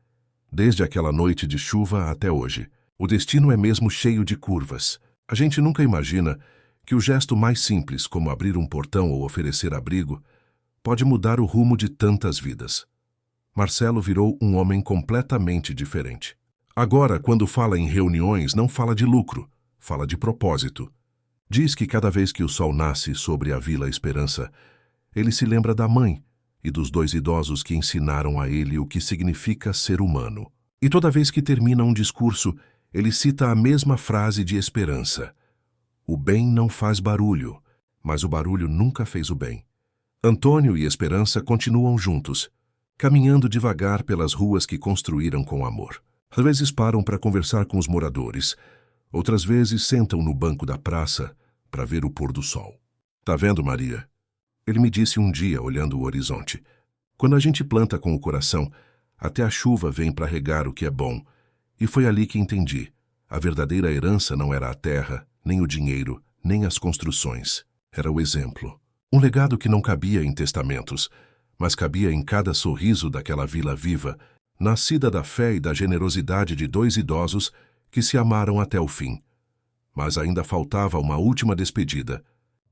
[SPEAKER 1] Desde aquela noite de chuva até hoje. O destino é mesmo cheio de curvas. A gente nunca imagina que o gesto mais simples, como abrir um portão ou oferecer abrigo, pode mudar o rumo de tantas vidas. Marcelo virou um homem completamente diferente. Agora, quando fala em reuniões, não fala de lucro, fala de propósito. Diz que cada vez que o sol nasce sobre a Vila Esperança, ele se lembra da mãe e dos 2 idosos que ensinaram a ele o que significa ser humano. E toda vez que termina um discurso, ele cita a mesma frase de esperança. O bem não faz barulho, mas o barulho nunca fez o bem. Antônio e Esperança continuam juntos, caminhando devagar pelas ruas que construíram com amor. Às vezes param para conversar com os moradores, outras vezes sentam no banco da praça para ver o pôr do sol. Tá vendo, Maria? Ele me disse um dia, olhando o horizonte. Quando a gente planta com o coração, até a chuva vem para regar o que é bom. E foi ali que entendi. A verdadeira herança não era a terra, nem o dinheiro, nem as construções. Era o exemplo. Um legado que não cabia em testamentos, mas cabia em cada sorriso daquela vila viva, nascida da fé e da generosidade de 2 idosos que se amaram até o fim. Mas ainda faltava uma última despedida,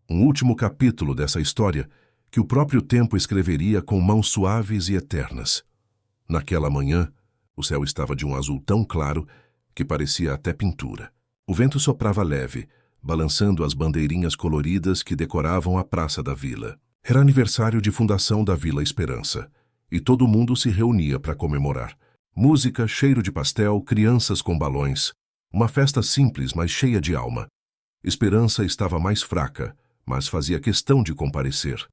[SPEAKER 1] um último capítulo dessa história que o próprio tempo escreveria com mãos suaves e eternas. Naquela manhã, o céu estava de um azul tão claro que parecia até pintura. O vento soprava leve, balançando as bandeirinhas coloridas que decoravam a praça da vila. Era aniversário de fundação da Vila Esperança, e todo mundo se reunia para comemorar. Música, cheiro de pastel, crianças com balões. Uma festa simples, mas cheia de alma. Esperança estava mais fraca, mas fazia questão de comparecer.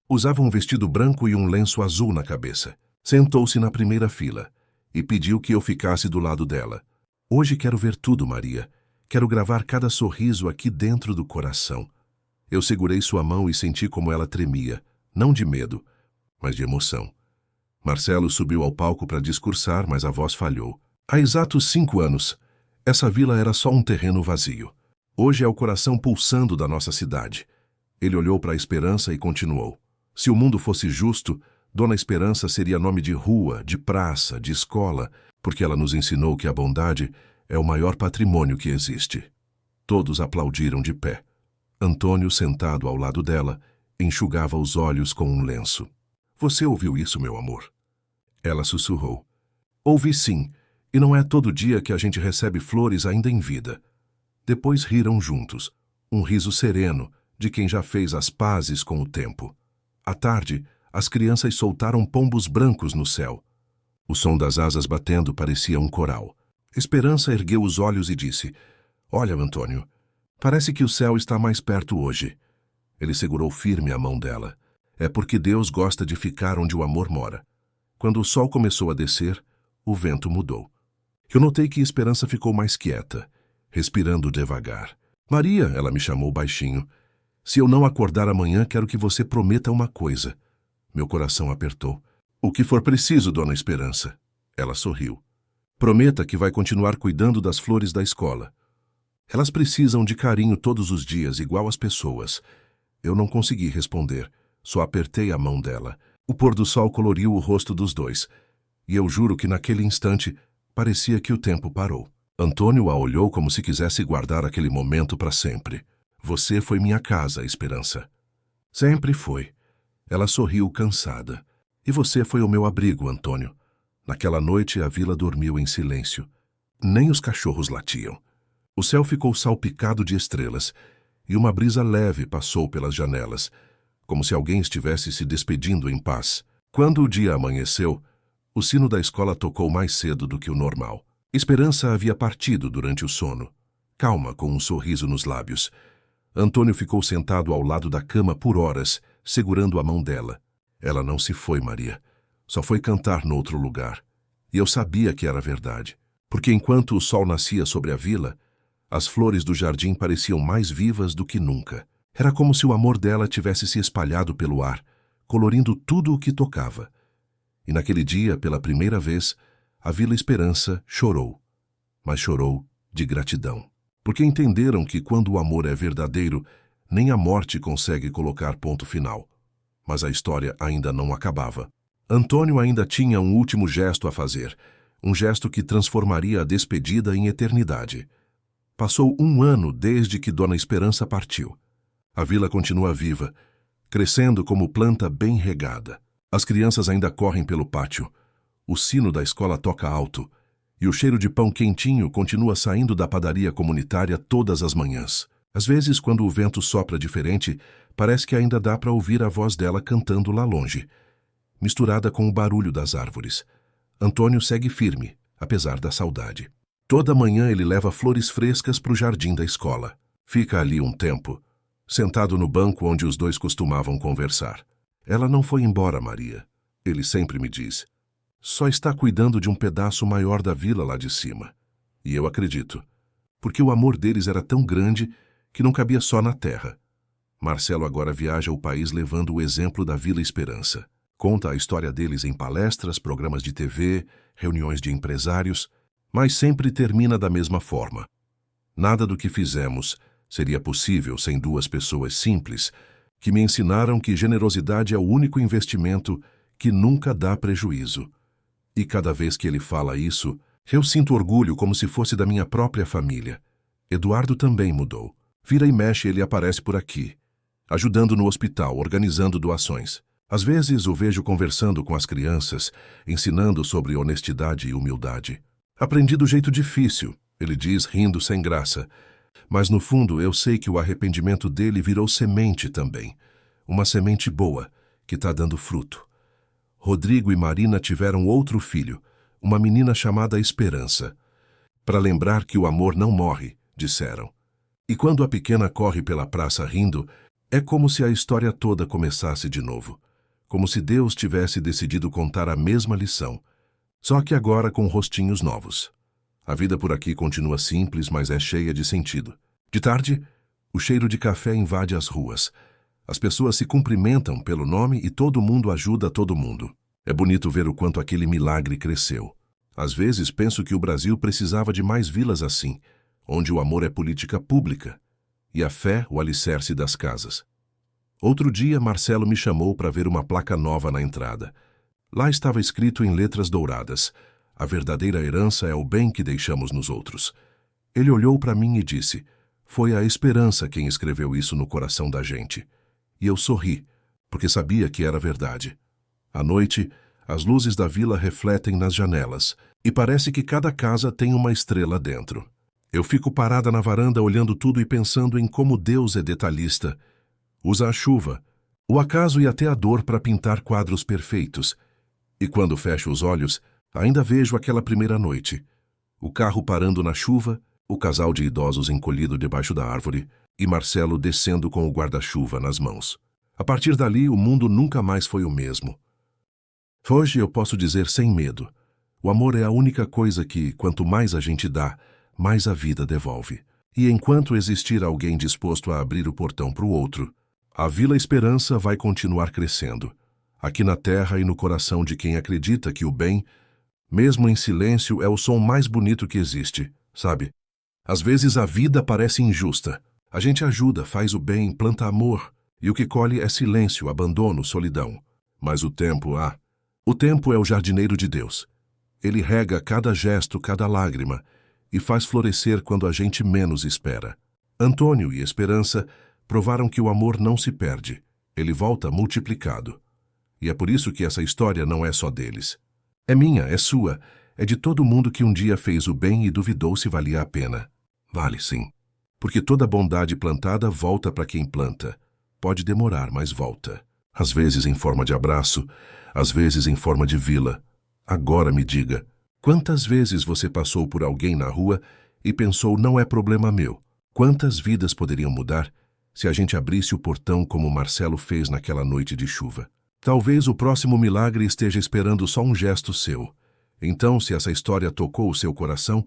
[SPEAKER 1] Usava um vestido branco e um lenço azul na cabeça. Sentou-se na primeira fila e pediu que eu ficasse do lado dela. Hoje quero ver tudo, Maria. Quero gravar cada sorriso aqui dentro do coração. Eu segurei sua mão e senti como ela tremia, não de medo, mas de emoção. Marcelo subiu ao palco para discursar, mas a voz falhou. Há exatos 5 anos, essa vila era só um terreno vazio. Hoje é o coração pulsando da nossa cidade. Ele olhou para a Esperança e continuou. Se o mundo fosse justo, Dona Esperança seria nome de rua, de praça, de escola, porque ela nos ensinou que a bondade é o maior patrimônio que existe. Todos aplaudiram de pé. Antônio, sentado ao lado dela, enxugava os olhos com um lenço. Você ouviu isso, meu amor? Ela sussurrou. Ouvi sim, e não é todo dia que a gente recebe flores ainda em vida. Depois riram juntos, um riso sereno de quem já fez as pazes com o tempo. À tarde, as crianças soltaram pombos brancos no céu. O som das asas batendo parecia um coral. Esperança ergueu os olhos e disse: "Olha, Antônio, parece que o céu está mais perto hoje." Ele segurou firme a mão dela. É porque Deus gosta de ficar onde o amor mora. Quando o sol começou a descer, o vento mudou. Eu notei que Esperança ficou mais quieta, respirando devagar. "Maria", ela me chamou baixinho, "se eu não acordar amanhã, quero que você prometa uma coisa." Meu coração apertou. "O que for preciso, dona Esperança." Ela sorriu. "Prometa que vai continuar cuidando das flores da escola. Elas precisam de carinho todos os dias, igual as pessoas." Eu não consegui responder, só apertei a mão dela. O pôr do sol coloriu o rosto dos dois, e eu juro que naquele instante parecia que o tempo parou. Antônio a olhou como se quisesse guardar aquele momento para sempre. "Você foi minha casa, Esperança." "Sempre foi." Ela sorriu cansada. "E você foi o meu abrigo, Antônio." Naquela noite a vila dormiu em silêncio. Nem os cachorros latiam. O céu ficou salpicado de estrelas, e uma brisa leve passou pelas janelas, como se alguém estivesse se despedindo em paz. Quando o dia amanheceu, o sino da escola tocou mais cedo do que o normal. Esperança havia partido durante o sono, calma, com um sorriso nos lábios. Antônio ficou sentado ao lado da cama por horas, segurando a mão dela. "Ela não se foi, Maria. Só foi cantar noutro lugar." E eu sabia que era verdade, porque enquanto o sol nascia sobre a vila, as flores do jardim pareciam mais vivas do que nunca. Era como se o amor dela tivesse se espalhado pelo ar, colorindo tudo o que tocava. E naquele dia, pela primeira vez, a Vila Esperança chorou. Mas chorou de gratidão. Porque entenderam que quando o amor é verdadeiro, nem a morte consegue colocar ponto final. Mas a história ainda não acabava. Antônio ainda tinha um último gesto a fazer, um gesto que transformaria a despedida em eternidade. Passou 1 ano desde que Dona Esperança partiu. A vila continua viva, crescendo como planta bem regada. As crianças ainda correm pelo pátio. O sino da escola toca alto, e o cheiro de pão quentinho continua saindo da padaria comunitária todas as manhãs. Às vezes, quando o vento sopra diferente, parece que ainda dá para ouvir a voz dela cantando lá longe, misturada com o barulho das árvores. Antônio segue firme, apesar da saudade. Toda manhã ele leva flores frescas para o jardim da escola. Fica ali um tempo, sentado no banco onde os dois costumavam conversar. "Ela não foi embora, Maria", ele sempre me diz. "Só está cuidando de um pedaço maior da vila lá de cima." E eu acredito, porque o amor deles era tão grande que não cabia só na terra. Marcelo agora viaja o país levando o exemplo da Vila Esperança. Conta a história deles em palestras, programas de TV, reuniões de empresários, mas sempre termina da mesma forma. "Nada do que fizemos seria possível sem 2 pessoas simples que me ensinaram que generosidade é o único investimento que nunca dá prejuízo." E cada vez que ele fala isso, eu sinto orgulho como se fosse da minha própria família. Eduardo também mudou. Vira e mexe ele aparece por aqui, ajudando no hospital, organizando doações. Às vezes o vejo conversando com as crianças, ensinando sobre honestidade e humildade. "Aprendi do jeito difícil", ele diz, rindo sem graça. Mas no fundo eu sei que o arrependimento dele virou semente também. Uma semente boa, que está dando fruto. Rodrigo e Marina tiveram outro filho, uma menina chamada Esperança. "Para lembrar que o amor não morre", disseram. E quando a pequena corre pela praça rindo, é como se a história toda começasse de novo. Como se Deus tivesse decidido contar a mesma lição, só que agora com rostinhos novos. A vida por aqui continua simples, mas é cheia de sentido. De tarde, o cheiro de café invade as ruas. As pessoas se cumprimentam pelo nome e todo mundo ajuda todo mundo. É bonito ver o quanto aquele milagre cresceu. Às vezes penso que o Brasil precisava de mais vilas assim, onde o amor é política pública e a fé o alicerce das casas. Outro dia, Marcelo me chamou para ver uma placa nova na entrada. Lá estava escrito em letras douradas: "A verdadeira herança é o bem que deixamos nos outros." Ele olhou para mim e disse: "Foi a Esperança quem escreveu isso no coração da gente." E eu sorri, porque sabia que era verdade. À noite, as luzes da vila refletem nas janelas, e parece que cada casa tem uma estrela dentro. Eu fico parada na varanda olhando tudo e pensando em como Deus é detalhista. Usa a chuva, o acaso e até a dor para pintar quadros perfeitos. E quando fecho os olhos, ainda vejo aquela primeira noite. O carro parando na chuva, o casal de idosos encolhido debaixo da árvore e Marcelo descendo com o guarda-chuva nas mãos. A partir dali, o mundo nunca mais foi o mesmo. Hoje eu posso dizer sem medo, o amor é a única coisa que, quanto mais a gente dá, mais a vida devolve. E enquanto existir alguém disposto a abrir o portão para o outro, a Vila Esperança vai continuar crescendo, aqui na terra e no coração de quem acredita que o bem, mesmo em silêncio, é o som mais bonito que existe, sabe? Às vezes a vida parece injusta. A gente ajuda, faz o bem, planta amor, e o que colhe é silêncio, abandono, solidão. Mas o tempo é o jardineiro de Deus. Ele rega cada gesto, cada lágrima, e faz florescer quando a gente menos espera. Antônio e Esperança provaram que o amor não se perde, ele volta multiplicado. E é por isso que essa história não é só deles. É minha, é sua, é de todo mundo que um dia fez o bem e duvidou se valia a pena. Vale sim. Porque toda bondade plantada volta para quem planta. Pode demorar, mas volta. Às vezes em forma de abraço, às vezes em forma de vila. Agora me diga, quantas vezes você passou por alguém na rua e pensou não é problema meu? Quantas vidas poderiam mudar se a gente abrisse o portão como o Marcelo fez naquela noite de chuva? Talvez o próximo milagre esteja esperando só um gesto seu. Então, se essa história tocou o seu coração,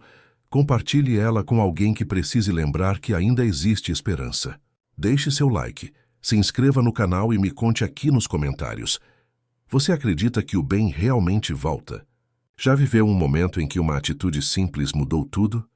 [SPEAKER 1] compartilhe ela com alguém que precise lembrar que ainda existe esperança. Deixe seu like, se inscreva no canal e me conte aqui nos comentários. Você acredita que o bem realmente volta? Já viveu um momento em que uma atitude simples mudou tudo?